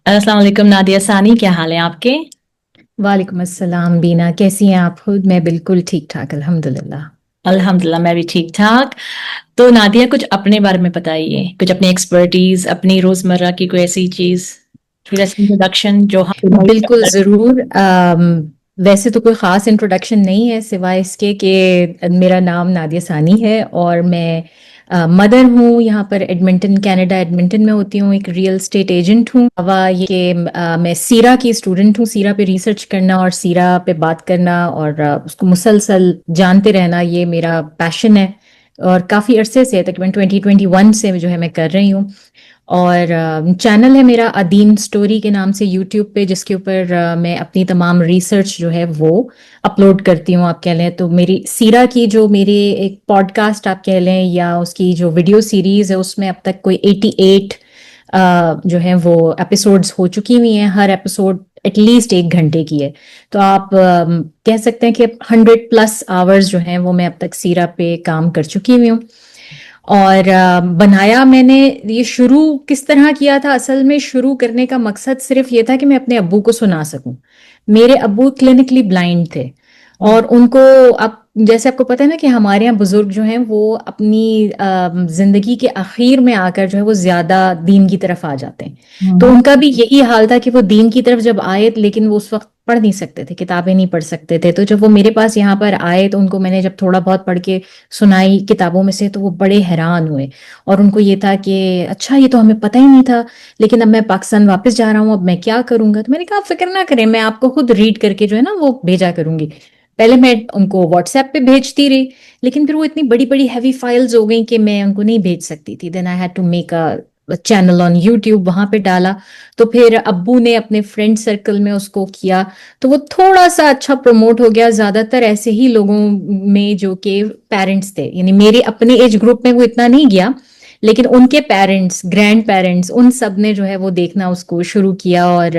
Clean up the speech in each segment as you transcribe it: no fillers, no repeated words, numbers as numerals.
السلام علیکم نادیہ ثانی، کیا حال ہے آپ کے؟ وعلیکم السلام بینا، کیسی ہیں آپ خود؟ میں بالکل ٹھیک ٹھاک الحمدللہ۔ الحمدللہ میں بھی ٹھیک ٹھاک۔ تو نادیہ کچھ اپنے بارے میں بتائیے، کچھ اپنی ایکسپرٹیز، اپنی روزمرہ کی کوئی ایسی چیز، پھر ایسی انٹروڈکشن جو بالکل ہم ضرور۔ ویسے تو کوئی خاص انٹروڈکشن نہیں ہے سوائے اس کے کہ میرا نام نادیہ ثانی ہے اور میں مدر ہوں یہاں پر ایڈمنٹن، کینیڈا ایڈمنٹن میں ہوتی ہوں، ایک ریئل اسٹیٹ ایجنٹ ہوں۔ یہ کہ میں سیرا کی اسٹوڈنٹ ہوں، سیرا پہ ریسرچ کرنا اور سیرا پہ بات کرنا اور اس کو مسلسل جانتے رہنا یہ میرا پیشن ہے، اور کافی عرصے سے تقریباً 2021 سے جو ہے میں کر رہی ہوں۔ اور چینل ہے میرا ادیم اسٹوری کے نام سے یوٹیوب پہ، جس کے اوپر میں اپنی تمام ریسرچ جو ہے وہ اپلوڈ کرتی ہوں۔ آپ کہہ لیں تو میری سیرا کی جو میری ایک پوڈ کاسٹ آپ کہہ لیں یا اس کی جو ویڈیو سیریز ہے، اس میں اب تک کوئی 88 جو ہیں وہ ایپیسوڈز ہو چکی ہوئی ہیں۔ ہر ایپیسوڈ ایٹ لیسٹ 1 گھنٹے کی ہے، تو آپ کہہ سکتے ہیں کہ 100+ آورز جو ہیں وہ میں اب تک سیرا پہ کام کر چکی ہوئی ہوں۔ اور بنایا میں نے یہ شروع کس طرح کیا تھا؟ اصل میں شروع کرنے کا مقصد صرف یہ تھا کہ میں اپنے ابو کو سنا سکوں۔ میرے ابو کلینکلی بلائنڈ تھے، اور ان کو اب جیسے آپ کو پتہ ہے نا کہ ہمارے یہاں بزرگ جو ہیں وہ اپنی زندگی کے آخر میں آ کر جو ہے وہ زیادہ دین کی طرف آ جاتے ہیں، تو ان کا بھی یہی حال تھا کہ وہ دین کی طرف جب آئے، لیکن وہ اس وقت پڑھ نہیں سکتے تھے، کتابیں نہیں پڑھ سکتے تھے۔ تو جب وہ میرے پاس یہاں پر آئے تو ان کو میں نے جب تھوڑا بہت پڑھ کے سنائی کتابوں میں سے، تو وہ بڑے حیران ہوئے، اور ان کو یہ تھا کہ اچھا یہ تو ہمیں پتہ ہی نہیں تھا، لیکن اب میں پاکستان واپس جا رہا ہوں، اب میں کیا کروں گا؟ تو میں نے کہا آپ فکر نہ کریں، میں آپ کو خود ریڈ کر کے جو ہے نا وہ بھیجا کروں گی۔ پہلے میں ان کو واٹس ایپ پہ بھیجتی رہی، لیکن پھر وہ اتنی بڑی بڑی ہیوی فائلز ہو گئیں کہ میں ان کو نہیں بھیج سکتی تھی۔ Then I had to make a channel on YouTube, وہاں پہ ڈالا، تو پھر ابو نے اپنے فرینڈ سرکل میں اس کو کیا، تو وہ تھوڑا سا اچھا پروموٹ ہو گیا، زیادہ تر ایسے ہی لوگوں میں جو کہ پیرنٹس تھے، یعنی میرے اپنے ایج گروپ میں وہ اتنا نہیں گیا، لیکن ان کے پیرنٹس، گرینڈ پیرنٹس، ان سب نے جو ہے وہ دیکھنا اس کو شروع کیا، اور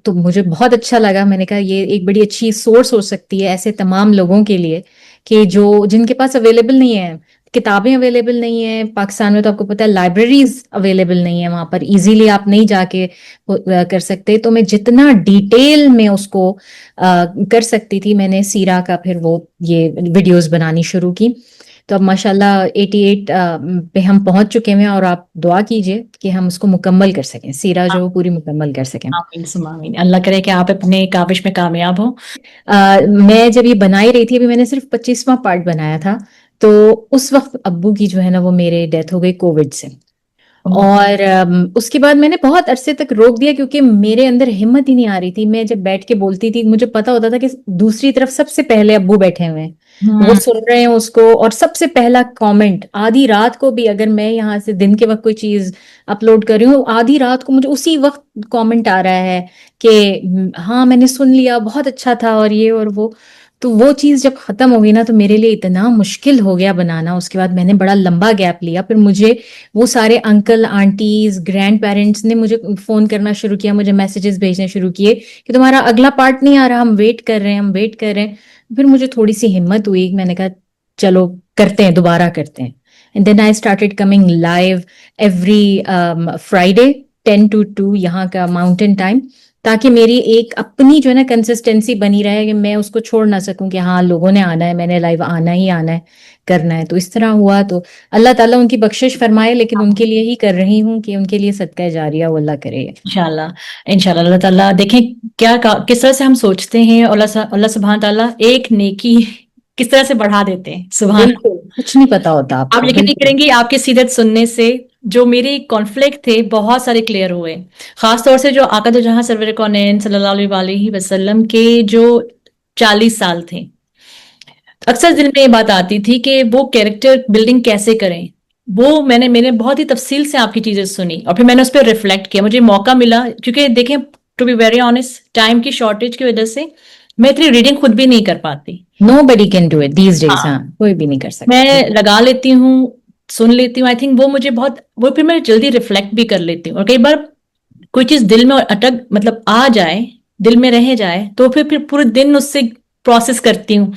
تو مجھے بہت اچھا لگا۔ میں نے کہا یہ ایک بڑی اچھی سورس ہو سکتی ہے ایسے تمام لوگوں کے لیے کہ جن کے پاس اویلیبل نہیں ہے، کتابیں اویلیبل نہیں ہیں پاکستان میں، تو آپ کو پتہ ہے لائبریریز اویلیبل نہیں ہیں، وہاں پر ایزیلی آپ نہیں جا کے کر سکتے۔ تو میں جتنا ڈیٹیل میں اس کو کر سکتی تھی، میں نے سیرا کا پھر وہ یہ ویڈیوز بنانی شروع کی۔ تو اب ماشاءاللہ 88 پہ ہم پہنچ چکے ہیں، اور آپ دعا کیجئے کہ ہم اس کو مکمل کر سکیں، سیرا جو پوری مکمل کر سکیں۔ آمین ثم آمین، اللہ کرے کہ آپ اپنے کاوش میں کامیاب ہو۔ میں جب یہ بنائی رہی تھی، ابھی میں نے صرف 25واں پارٹ بنایا تھا، تو اس وقت ابو کی جو ہے نا وہ میرے ڈیتھ ہو گئی کووڈ سے، اور اس کے بعد میں نے بہت عرصے تک روک دیا، کیونکہ میرے اندر ہمت ہی نہیں آ رہی تھی۔ میں جب بیٹھ کے بولتی تھی، مجھے پتا ہوتا تھا کہ دوسری طرف سب سے پہلے ابو بیٹھے ہوئے ہیں، وہ سن رہے ہیں اس کو، اور سب سے پہلا کامنٹ آدھی رات کو بھی، اگر میں یہاں سے دن کے وقت کوئی چیز اپلوڈ کر رہی ہوں، آدھی رات کو مجھے اسی وقت کامنٹ آ رہا ہے کہ ہاں میں نے سن لیا، بہت اچھا تھا، اور یہ اور وہ۔ تو وہ چیز جب ختم ہو گئی نا، تو میرے لیے اتنا مشکل ہو گیا بنانا۔ اس کے بعد میں نے بڑا لمبا گیپ لیا، پھر مجھے وہ سارے انکل آنٹیز، گرینڈ پیرنٹس نے مجھے فون کرنا شروع کیا، مجھے میسیجز بھیجنے شروع کیے کہ تمہارا اگلا پارٹ نہیں آ رہا، ہم ویٹ کر رہے ہیں، ہم ویٹ کر رہے ہیں۔ پھر مجھے تھوڑی سی ہمت ہوئی، میں نے کہا چلو کرتے ہیں، دوبارہ کرتے ہیں۔ And then I started coming live every Friday 10 to 2 یہاں کا ماؤنٹین ٹائم، تاکہ میری ایک اپنی جو ہے نا کنسسٹنسی بنی رہے کہ میں اس کو چھوڑ نہ سکوں کہ ہاں لوگوں نے آنا ہے، میں نے لائیو آنا ہی آنا ہے، کرنا ہے۔ تو اس طرح ہوا، تو اللہ تعالیٰ ان کی بخشش فرمائے، لیکن ان کے لیے ہی کر رہی ہوں کہ ان کے لیے صدقہ جاریہ وہ اللہ کرے۔ انشاءاللہ انشاءاللہ اللہ تعالیٰ دیکھیں کس طرح سے ہم سوچتے ہیں، اللہ سبحانہ تعالیٰ ایک نیکی کس طرح سے بڑھا دیتے ہیں، سبحان اللہ۔ بالکل کچھ نہیں پتا ہوتا آپ آپ کو، یقین نہیں بالکل۔ کریں گی، آپ کے سیرت سننے سے جو میری کانفلکٹ تھے بہت سارے کلیئر ہوئے، خاص طور سے جو آقا دو جہاں سرور کونین صلی اللہ علیہ وآلہ وسلم کے جو 40 سال تھے، اکثر دل میں یہ بات آتی تھی کہ وہ کیریکٹر بلڈنگ کیسے کریں۔ وہ میں نے بہت ہی تفصیل سے آپ کی چیزیں سنی، اور پھر میں نے اس پہ ریفلیکٹ کیا، مجھے موقع ملا، کیونکہ دیکھیں to be very honest time کی شارٹیج کی وجہ سے میں اتنی ریڈنگ خود بھی نہیں کر پاتی۔ Nobody can do it these days، ہاں کوئی بھی نہیں کر سکتا، میں بالکل۔ لگا لیتی ہوں، سن لیتی ہوں، آئی تھنک وہ مجھے بہت، وہ پھر میں جلدی ریفلیکٹ بھی کر لیتی ہوں، اور کئی بار کوئی چیز دل میں اٹک مطلب آ جائے، دل میں رہ جائے، تو پھر پورے دن اس سے پروسیس کرتی ہوں،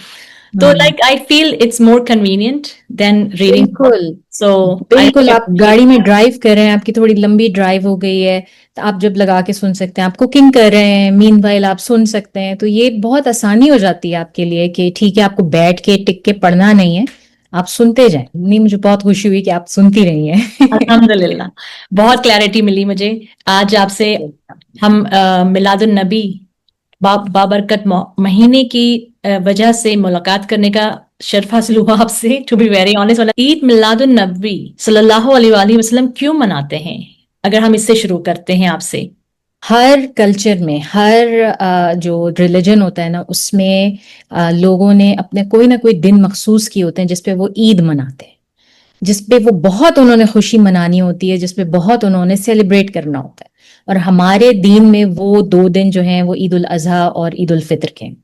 تو like I feel it's more convenient than reading. بالکل، So I بالکل really آپ گاڑی میں appreciate. ڈرائیو کر رہے ہیں, آپ کی تھوڑی لمبی ڈرائیو ہو گئی ہے, تو آپ جب لگا کے سن سکتے ہیں, آپ کوکنگ کر رہے ہیں مین وائل آپ سن سکتے ہیں, تو یہ بہت آسانی ہو جاتی ہے آپ کے لیے کہ ٹھیک ہے آپ کو بیٹھ کے ٹک کے پڑھنا نہیں ہے, آپ سنتے جائیں. نہیں, مجھے بہت خوشی ہوئی کہ آپ سنتی رہی ہیں. الحمدللہ بہت کلیئرٹی ملی مجھے آج آپ سے. ہم میلاد النبی بابرکت مہینے کی وجہ سے ملاقات کرنے کا شرف حاصل ہوا آپ سے. To be very honest, Eid Milad النبی صلی اللہ علیہ وآلہ وسلم کیوں مناتے ہیں, اگر ہم اس سے شروع کرتے ہیں آپ سے. ہر کلچر میں, ہر جو ریلیجن ہوتا ہے نا, اس میں لوگوں نے اپنے کوئی نہ کوئی دن مخصوص کیے ہوتے ہیں جس پہ وہ عید مناتے ہیں, جس پہ وہ بہت انہوں نے خوشی منانی ہوتی ہے, جس پہ بہت انہوں نے سیلیبریٹ کرنا ہوتا ہے. اور ہمارے دین میں وہ 2 دن جو ہیں وہ عید الاضحیٰ اور عید الفطر کے ہیں,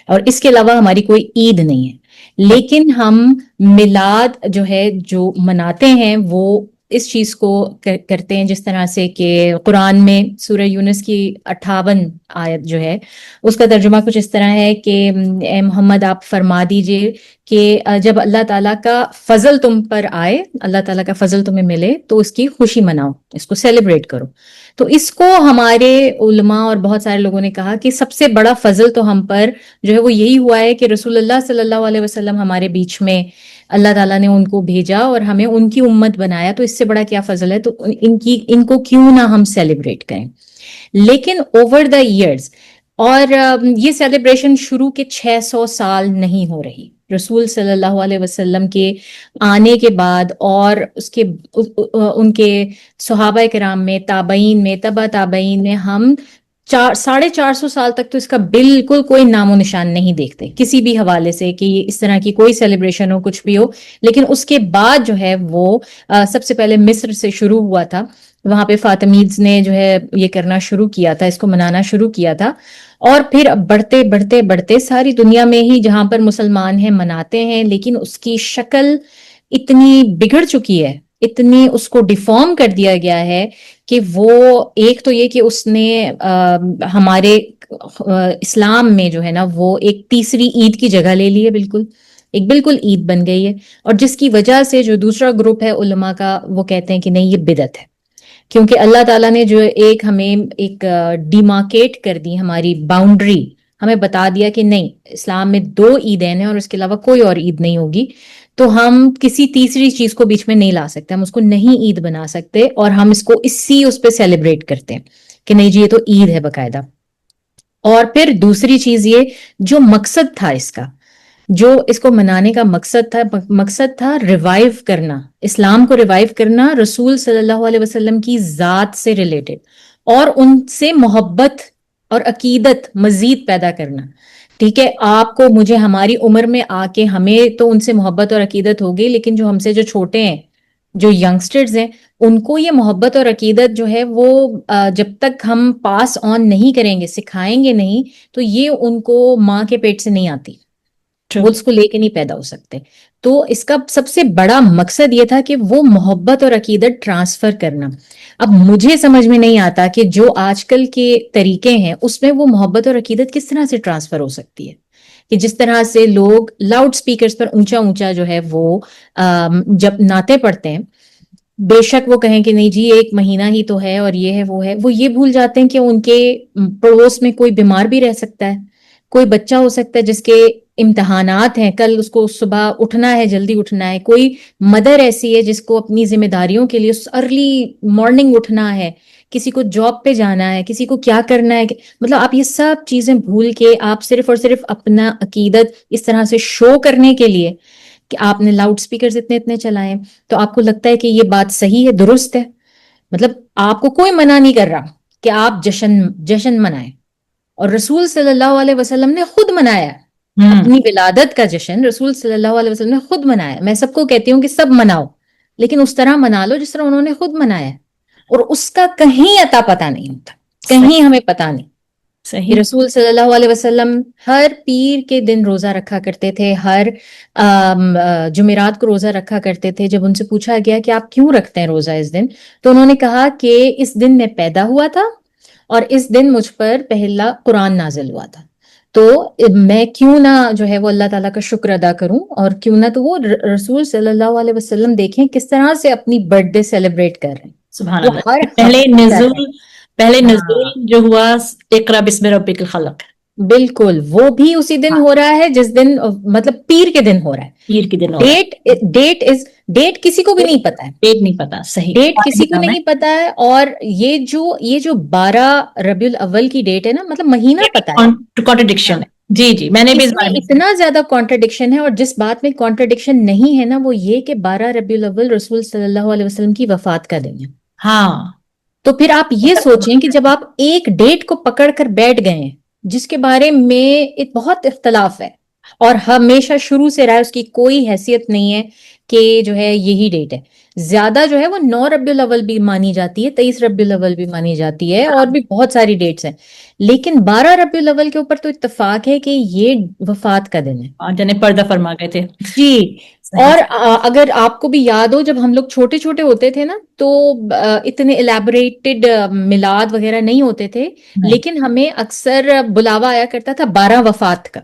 اور اس کے علاوہ ہماری کوئی عید نہیں ہے. لیکن ہم میلاد جو ہے جو مناتے ہیں وہ اس چیز کو کرتے ہیں جس طرح سے کہ قرآن میں سورہ یونس کی 58 آیت جو ہے اس کا ترجمہ کچھ اس طرح ہے کہ اے محمد آپ فرما دیجئے کہ جب اللہ تعالیٰ کا فضل تم پر آئے, اللہ تعالیٰ کا فضل تمہیں ملے تو اس کی خوشی مناؤ, اس کو سیلیبریٹ کرو. تو اس کو ہمارے علماء اور بہت سارے لوگوں نے کہا کہ سب سے بڑا فضل تو ہم پر جو ہے وہ یہی ہوا ہے کہ رسول اللہ صلی اللہ علیہ وسلم ہمارے بیچ میں, اللہ تعالیٰ نے ان کو بھیجا اور ہمیں ان کی امت بنایا, تو اس سے بڑا کیا فضل ہے, تو ان کو کیوں نہ ہم سیلیبریٹ کریں. لیکن اوور دا ایئرز, اور یہ سیلیبریشن شروع کے 600 سال نہیں ہو رہی, رسول صلی اللہ علیہ وسلم کے آنے کے بعد اور اس کے ان کے صحابہ کرام میں, تابعین میں, تبع تابعین میں, ہم 450 سال تک تو اس کا بالکل کوئی نام و نشان نہیں دیکھتے کسی بھی حوالے سے کہ اس طرح کی کوئی سیلیبریشن ہو, کچھ بھی ہو. لیکن اس کے بعد جو ہے وہ سب سے پہلے مصر سے شروع ہوا تھا, وہاں پہ فاطمیدز نے جو ہے یہ کرنا شروع کیا تھا, اس کو منانا شروع کیا تھا, اور پھر بڑھتے بڑھتے بڑھتے ساری دنیا میں ہی جہاں پر مسلمان ہیں مناتے ہیں. لیکن اس کی شکل اتنی بگڑ چکی ہے, اتنی اس کو ڈیفارم کر دیا گیا ہے کہ وہ ایک تو یہ کہ اس نے ہمارے اسلام میں جو ہے نا وہ ایک تیسری عید کی جگہ لے لی ہے, بالکل عید بن گئی ہے. اور جس کی وجہ سے جو دوسرا گروپ ہے علماء کا وہ کہتے ہیں کہ نہیں یہ بدعت ہے, کیونکہ اللہ تعالیٰ نے جو ایک ہمیں ایک ڈیمارکیٹ کر دی ہماری باؤنڈری, ہمیں بتا دیا کہ نہیں اسلام میں 2 عیدین ہیں اور اس کے علاوہ کوئی اور عید نہیں ہوگی, تو ہم کسی تیسری چیز کو بیچ میں نہیں لا سکتے, ہم اس کو نہیں عید بنا سکتے, اور ہم اس کو اس پہ سیلیبریٹ کرتے ہیں کہ نہیں جی یہ تو عید ہے باقاعدہ. اور پھر دوسری چیز یہ جو مقصد تھا اس کا, جو اس کو منانے کا مقصد تھا ریوائیو کرنا, اسلام کو ریوائیو کرنا, رسول صلی اللہ علیہ وسلم کی ذات سے ریلیٹڈ, اور ان سے محبت اور عقیدت مزید پیدا کرنا. ٹھیک ہے, آپ کو مجھے ہماری عمر میں آ کے ہمیں تو ان سے محبت اور عقیدت ہوگی, لیکن جو ہم سے جو چھوٹے ہیں, جو ینگسٹرز ہیں, ان کو یہ محبت اور عقیدت جو ہے وہ جب تک ہم پاس آن نہیں کریں گے, سکھائیں گے نہیں, تو یہ ان کو ماں کے پیٹ سے نہیں آتی, وہ اس کو لے کے نہیں پیدا ہو سکتے. تو اس کا سب سے بڑا مقصد یہ تھا کہ وہ محبت اور عقیدت ٹرانسفر کرنا. اب مجھے سمجھ میں نہیں آتا کہ جو آج کل کے طریقے ہیں اس میں وہ محبت اور عقیدت کس طرح سے ٹرانسفر ہو سکتی ہے, کہ جس طرح سے لوگ لاؤڈ سپیکرز پر اونچا اونچا جو ہے وہ جب نعتیں پڑھتے ہیں, بے شک وہ کہیں کہ نہیں جی 1 مہینہ ہی تو ہے اور یہ ہے وہ ہے, وہ یہ بھول جاتے ہیں کہ ان کے پڑوس میں کوئی بیمار بھی رہ سکتا ہے, کوئی بچہ ہو سکتا ہے جس کے امتحانات ہیں, کل اس کو صبح اٹھنا ہے, جلدی اٹھنا ہے, کوئی مدر ایسی ہے جس کو اپنی ذمہ داریوں کے لیے ارلی مارننگ اٹھنا ہے, کسی کو جاب پہ جانا ہے, کسی کو کیا کرنا ہے, مطلب آپ یہ سب چیزیں بھول کے آپ صرف اور صرف اپنا عقیدت اس طرح سے شو کرنے کے لیے کہ آپ نے لاؤڈ سپیکرز اتنے چلائے, تو آپ کو لگتا ہے کہ یہ بات صحیح ہے, درست ہے. مطلب آپ کو کوئی منع نہیں کر رہا کہ آپ جشن منائیں, اور رسول صلی اللہ علیہ وسلم نے خود منایا اپنی ولادت کا جشن, رسول صلی اللہ علیہ وسلم نے خود منایا. میں سب کو کہتی ہوں کہ سب مناؤ, لیکن اس طرح منا لو جس طرح انہوں نے خود منایا, اور اس کا کہیں عطا پتہ نہیں ہوتا, کہیں ہمیں پتہ نہیں کہ صحیح. رسول صلی اللہ علیہ وسلم ہر پیر کے دن روزہ رکھا کرتے تھے, ہر جمعرات کو روزہ رکھا کرتے تھے. جب ان سے پوچھا گیا کہ آپ کیوں رکھتے ہیں روزہ اس دن, تو انہوں نے کہا کہ اس دن میں پیدا ہوا تھا اور اس دن مجھ پر پہلا قرآن نازل ہوا تھا. تو میں کیوں نہ جو ہے وہ اللہ تعالیٰ کا شکر ادا کروں، اور کیوں نہ تو وہ رسول صلی اللہ علیہ وسلم دیکھیں کس طرح سے اپنی برتھ ڈے سیلیبریٹ کر رہے ہیں. سبحان وہ اللہ. ہر پہلے ہفتے کر رہے نزول پہلے ہیں. نزول ہاں جو ہوا اقرا بسم ربک الخلق، بالکل، وہ بھی اسی دن ہاں، ہو رہا ہے جس دن مطلب پیر کے دن ہو رہا ہے. پیر کے دن ہو رہا ڈیٹ کسی کو بھی ہے، نہیں پتا ہے. ڈیٹ نہیں پتا. صحیح ڈیٹ فاتح کسی کو نام ہے. نہیں پتا ہے. اور یہ جو 12 ربیع الاول کی ڈیٹ ہے نا، مطلب مہینہ پتا ہے. ہاں. کانٹرڈکشن ہے. جی جی، میں نے بھی اس اس میں بارے میں اتنا زیادہ کانٹرڈکشن ہے، اور جس بات میں کانٹرڈکشن نہیں ہے نا وہ یہ کہ 12 ربیع الاول رسول صلی اللہ علیہ وسلم کی وفات کا دن ہے. ہاں. تو پھر آپ یہ سوچیں کہ جب آپ ایک ڈیٹ کو پکڑ کر بیٹھ گئے ہیں جس کے بارے میں ایک بہت اختلاف ہے، اور ہمیشہ شروع سے رہا ہے، اس کی کوئی حیثیت نہیں ہے کہ جو ہے یہی ڈیٹ ہے. زیادہ جو ہے وہ 9 ربیع الاول بھی مانی جاتی ہے، 23 ربیع الاول بھی مانی جاتی ہے، اور بھی بہت ساری ڈیٹس ہیں. لیکن 12 ربیع الاول کے اوپر تو اتفاق ہے کہ یہ وفات کا دن ہے. جنہیں پردہ فرما گئے تھے. جی. صحیح. اور اگر آپ کو بھی یاد ہو، جب ہم لوگ چھوٹے چھوٹے ہوتے تھے نا تو اتنے الیبوریٹڈ میلاد وغیرہ نہیں ہوتے تھے، نہیں. لیکن ہمیں اکثر بلاوا آیا کرتا تھا 12 وفات کا.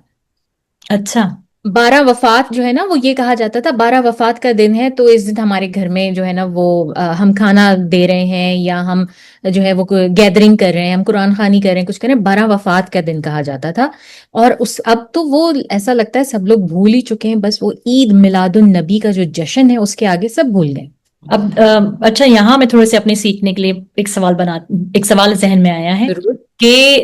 اچھا. 12 وفات جو ہے نا وہ یہ کہا جاتا تھا 12 وفات کا دن ہے، تو اس دن ہمارے گھر میں جو ہے نا وہ ہم کھانا دے رہے ہیں، یا ہم جو ہے وہ گیدرنگ کر رہے ہیں، ہم قرآن خوانی کر رہے ہیں، کچھ کر رہے ہیں. 12 وفات کا دن کہا جاتا تھا. اور اب تو وہ ایسا لگتا ہے سب لوگ بھول ہی چکے ہیں، بس وہ عید میلاد النبی کا جو جشن ہے اس کے آگے سب بھول گئے. اب اچھا، یہاں میں تھوڑے سے اپنے سیکھنے کے لیے ایک سوال ذہن میں آیا ہے ضرور. کہ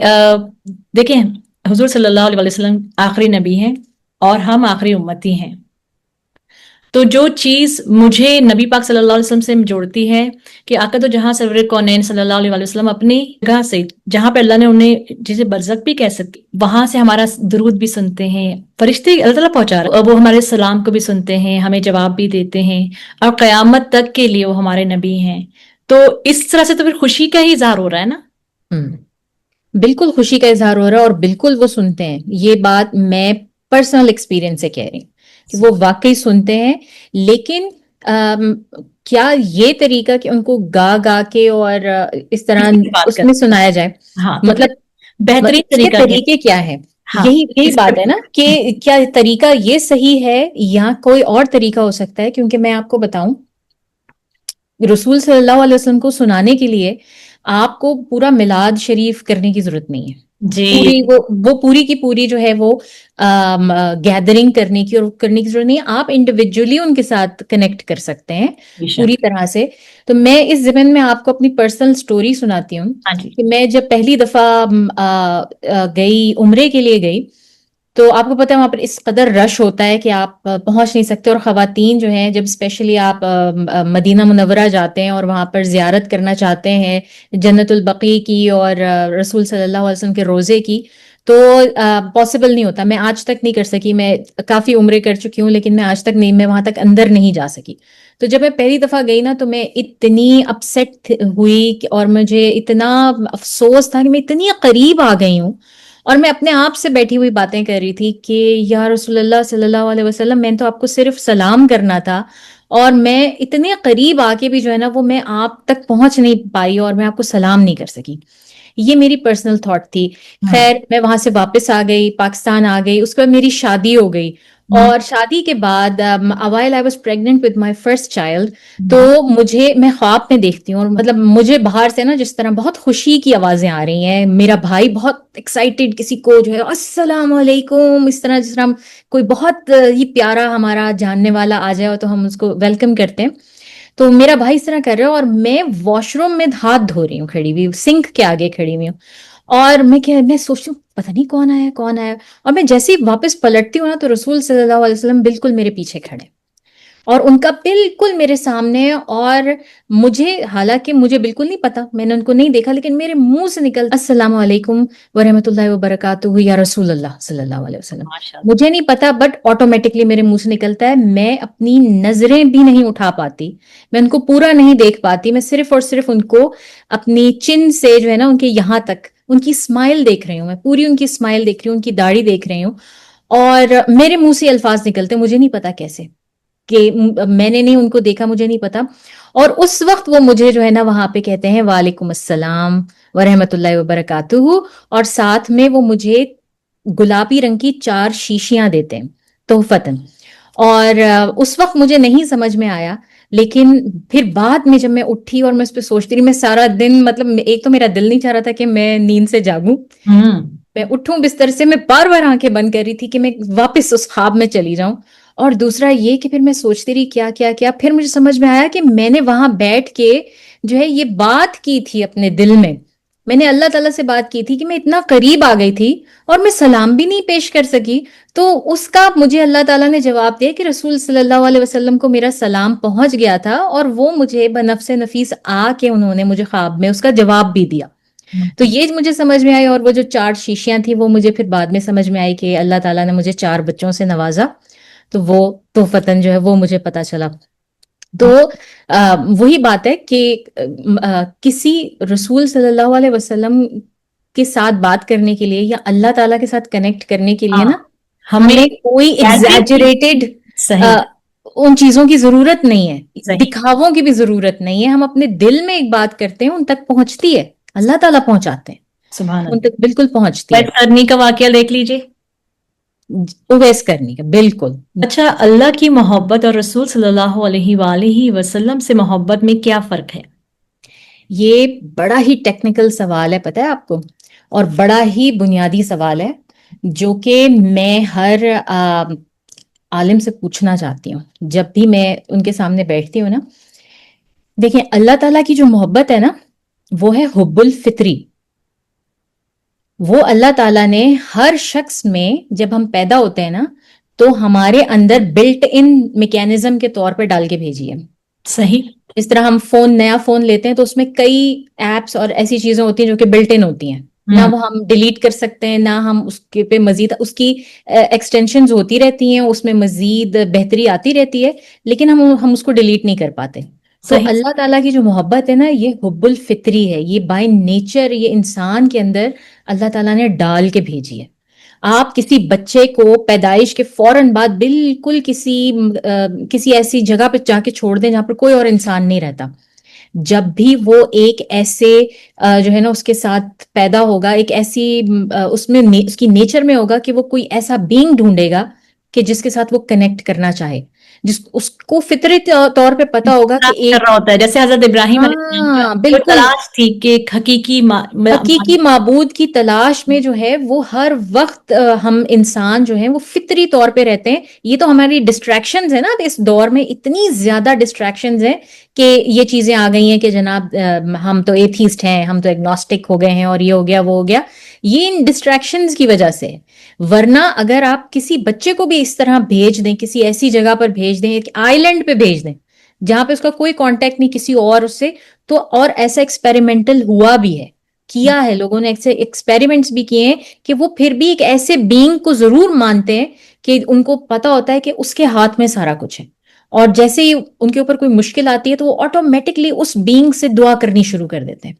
دیکھیں، حضور صلی اللہ علیہ وسلم آخری نبی ہیں اور ہم آخری امتی ہیں. تو جو چیز مجھے نبی پاک صلی اللہ علیہ وسلم سے جوڑتی ہے کہ آقا تو جہاں سرور کونین صلی اللہ علیہ وسلم اپنی جگہ سے، جہاں پہ اللہ نے انہیں جسے برزخ بھی کہہ سکتی، وہاں سے ہمارا درود بھی سنتے ہیں فرشتے، اللہ تعالیٰ پہنچا رہا ہے، وہ ہمارے سلام کو بھی سنتے ہیں، ہمیں جواب بھی دیتے ہیں، اور قیامت تک کے لیے وہ ہمارے نبی ہیں. تو اس طرح سے تو پھر خوشی کا ہی اظہار ہو رہا ہے نا. بالکل خوشی کا اظہار ہو رہا ہے، اور بالکل وہ سنتے ہیں. یہ بات میں پرسنل ایکسپیرینس سے کہہ رہی ہوں کہ وہ واقعی سنتے ہیں. لیکن کیا یہ طریقہ کہ ان کو گا گا کے اور اس طرح اسی کی بات اس میں کرتے سنایا جائے، ہیں. ہاں، تو پھر مطلب بہترین اس کے طریقہ کیا؟ طریقے کیا ہے؟ ہاں، یہی اس بات ہے نا کہ کا کیا طریقہ یہ صحیح ہے یا کوئی اور طریقہ ہو سکتا ہے. کیونکہ میں آپ کو بتاؤں، رسول صلی اللہ علیہ وسلم کو سنانے کے لیے آپ کو پورا میلاد شریف کرنے کی ضرورت نہیں ہے. جی پوری وہ پوری کی پوری جو ہے وہ گیدرنگ کرنے کی اور کرنے کی ضرورت نہیں ہے. آپ انڈیویجولی ان کے ساتھ کنیکٹ کر سکتے ہیں بے پوری شک. طرح سے. تو میں اس ضمن میں آپ کو اپنی پرسنل سٹوری سناتی ہوں ہاں جی. کہ میں جب پہلی دفعہ گئی عمرے کے لیے گئی، تو آپ کو پتا ہے وہاں پر اس قدر رش ہوتا ہے کہ آپ پہنچ نہیں سکتے. اور خواتین جو ہیں، جب اسپیشلی آپ مدینہ منورہ جاتے ہیں اور وہاں پر زیارت کرنا چاہتے ہیں جنت البقیع کی اور رسول صلی اللہ علیہ وسلم کے روزے کی، تو پاسبل نہیں ہوتا. میں آج تک نہیں کر سکی. میں کافی عمرے کر چکی ہوں لیکن میں آج تک نہیں، میں وہاں تک اندر نہیں جا سکی. تو جب میں پہلی دفعہ گئی نا تو میں اتنی اپسیٹ ہوئی اور مجھے اتنا افسوس تھا کہ میں اتنی قریب آ گئی ہوں. اور میں اپنے آپ سے بیٹھی ہوئی باتیں کر رہی تھی کہ یا رسول اللہ صلی اللہ علیہ وسلم، میں تو آپ کو صرف سلام کرنا تھا، اور میں اتنے قریب آ کے بھی جو ہے نا وہ میں آپ تک پہنچ نہیں پائی اور میں آپ کو سلام نہیں کر سکی. یہ میری پرسنل تھاٹ تھی. خیر، میں وہاں سے واپس آ گئی، پاکستان آ گئی. اس کے بعد میری شادی ہو گئی، اور شادی کے بعد while I was pregnant with my first child، تو میں خواب میں دیکھتی ہوں، اور مطلب مجھے باہر سے نا جس طرح بہت خوشی کی آوازیں آ رہی ہیں. میرا بھائی بہت ایکسائٹیڈ، کسی کو جو ہے السلام علیکم، اس طرح جس طرح کوئی بہت ہی پیارا ہمارا جاننے والا آ جائے تو ہم اس کو ویلکم کرتے ہیں. تو میرا بھائی اس طرح کر رہا ہے، اور میں واش روم میں ہاتھ دھو رہی ہوں، کھڑی ہوئی سنک کے آگے کھڑی ہوئی ہوں. اور میں سوچتی ہوں پتہ نہیں کون آیا کون آیا. اور میں جیسے ہی واپس پلٹتی ہوں نا تو رسول صلی اللہ علیہ وسلم بالکل میرے پیچھے کھڑے، اور ان کا بالکل میرے سامنے. اور حالانکہ مجھے بالکل نہیں پتا، میں نے ان کو نہیں دیکھا، لیکن میرے منہ سے نکل السلام علیکم ورحمۃ اللہ وبرکاتہ یا رسول اللہ صلی اللہ علیہ وسلم. ماشاء اللہ. مجھے نہیں پتا بٹ آٹومیٹکلی میرے منہ سے نکلتا ہے. میں اپنی نظریں بھی نہیں اٹھا پاتی، میں ان کو پورا نہیں دیکھ پاتی. میں صرف اور صرف ان کو اپنی چن سے جو ہے نا ان کے یہاں تک ان کی اسمائل دیکھ رہی ہوں. میں پوری ان کی اسمائل دیکھ رہی ہوں، ان کی داڑھی دیکھ رہی ہوں، اور میرے منہ سے الفاظ نکلتے، مجھے نہیں پتا کیسے، کہ میں نے نہیں ان کو دیکھا، مجھے نہیں پتا. اور اس وقت وہ مجھے جو ہے نا وہاں پہ کہتے ہیں وعلیکم السلام ورحمۃ اللہ وبرکاتہ، اور ساتھ میں وہ مجھے گلابی رنگ کی 4 شیشیاں دیتے ہیں تحفتاً. اور اس وقت مجھے نہیں سمجھ میں آیا، لیکن پھر بعد میں جب میں اٹھی اور میں اس پہ سوچتی رہی، میں سارا دن مطلب ایک تو میرا دل نہیں چاہ رہا تھا کہ میں نیند سے جاگوں، ہوں میں اٹھوں بستر سے، میں بار بار آنکھیں بند کر رہی تھی کہ میں واپس اس خواب میں چلی جاؤں. اور دوسرا یہ کہ پھر میں سوچتی رہی کیا کیا کیا، پھر مجھے سمجھ میں آیا کہ میں نے وہاں بیٹھ کے جو ہے یہ بات کی تھی اپنے دل میں نے اللہ تعالیٰ سے بات کی تھی کہ میں اتنا قریب آ گئی تھی اور میں سلام بھی نہیں پیش کر سکی. تو اس کا مجھے اللہ تعالیٰ نے جواب دیا کہ رسول صلی اللہ علیہ وسلم کو میرا سلام پہنچ گیا تھا، اور وہ مجھے بنفس نفیس آ کے انہوں نے مجھے خواب میں اس کا جواب بھی دیا. تو یہ مجھے سمجھ میں آئی، اور وہ جو 4 شیشیاں تھیں وہ مجھے پھر بعد میں سمجھ میں آئی کہ اللہ تعالیٰ نے مجھے 4 بچوں سے نوازا، تو وہ تحفتاً جو ہے وہ مجھے پتا چلا. تو وہی بات ہے کہ کسی رسول صلی اللہ علیہ وسلم کے ساتھ بات کرنے کے لیے یا اللہ تعالیٰ کے ساتھ کنیکٹ کرنے کے لیے نا ہمیں ہمیں کوئی ایگزیجریٹڈ صحیح ان چیزوں کی ضرورت نہیں ہے، صحیح دکھاووں کی بھی ضرورت نہیں ہے. ہم اپنے دل میں ایک بات کرتے ہیں، ان تک پہنچتی ہے، اللہ تعالیٰ پہنچاتے ہیں، سبحان ان اللہ. تک بالکل پہنچتی ہے. ویس کرنی کا واقعہ دیکھ لیجئے. اویس کرنی کا بالکل. اچھا، اللہ کی محبت اور رسول صلی اللہ علیہ وآلہ وسلم سے محبت میں کیا فرق ہے؟ یہ بڑا ہی ٹیکنیکل سوال ہے، پتہ ہے آپ کو، اور بڑا ہی بنیادی سوال ہے جو کہ میں ہر عالم سے پوچھنا چاہتی ہوں جب بھی میں ان کے سامنے بیٹھتی ہوں نا. دیکھیں، اللہ تعالیٰ کی جو محبت ہے نا وہ ہے حب الفطری. وہ اللہ تعالیٰ نے ہر شخص میں، جب ہم پیدا ہوتے ہیں نا تو ہمارے اندر بلٹ ان میکینزم کے طور پہ ڈال کے بھیجی ہے. صحیح. اس طرح ہم نیا فون لیتے ہیں تو اس میں کئی ایپس اور ایسی چیزیں ہوتی ہیں جو کہ بلٹ ان ہوتی ہیں، نہ وہ ہم ڈیلیٹ کر سکتے ہیں، نہ ہم اس کے پہ مزید اس کی ایکسٹینشنز ہوتی رہتی ہیں، اس میں مزید بہتری آتی رہتی ہے، لیکن ہم اس کو ڈیلیٹ نہیں کر پاتے. تو صحیح. اللہ تعالیٰ کی جو محبت ہے نا یہ حب الفطری ہے، یہ بائی نیچر یہ انسان کے اندر اللہ تعالیٰ نے ڈال کے بھیجی ہے. آپ کسی بچے کو پیدائش کے فوراً بعد بالکل کسی ایسی جگہ پہ جا کے چھوڑ دیں جہاں پر کوئی اور انسان نہیں رہتا، جب بھی وہ ایک ایسے جو ہے نا اس کے ساتھ پیدا ہوگا، ایک ایسی اس میں اس کی نیچر میں ہوگا کہ وہ کوئی ایسا بینگ ڈھونڈے گا کہ جس کے ساتھ وہ کنیکٹ کرنا چاہے، اس کو فطری طور پہ پتا ہوگا کہ تلاش کر ایک، رہا ہوتا ہے، جیسے حضرت ابراہیم علیہ السلام ہاں کو بالکل، تلاش تھی کہ ایک حقیقی حقیقی معبود کی تلاش میں جو ہے وہ ہر وقت ہم انسان جو ہیں وہ فطری طور پہ رہتے ہیں. یہ تو ہماری ڈسٹریکشنز ہیں نا، اس دور میں اتنی زیادہ ڈسٹریکشنز ہیں کہ یہ چیزیں آ گئی ہیں کہ جناب ہم تو ایتھیسٹ ہیں، ہم تو ایگنوسٹک ہو گئے ہیں، اور یہ ہو گیا وہ ہو گیا. یہ ان ڈسٹریکشنز کی وجہ سے. ورنہ اگر آپ کسی بچے کو بھی اس طرح بھیج دیں، کسی ایسی جگہ پر بھیج دیں، ایک آئی لینڈ پہ بھیج دیں جہاں پہ اس کا کوئی کانٹیکٹ نہیں کسی اور اس سے، تو اور ایسا ایکسپیریمنٹل ہوا بھی ہے، کیا ہے لوگوں نے ایسے ایکسپیریمنٹس بھی کیے ہیں کہ وہ پھر بھی ایک ایسے بینگ کو ضرور مانتے ہیں کہ ان کو پتا ہوتا ہے کہ اس کے ہاتھ میں سارا کچھ ہے، اور جیسے ہی ان کے اوپر کوئی مشکل آتی ہے تو وہ آٹومیٹکلی اس بینگ سے دعا کرنی شروع کر دیتے ہیں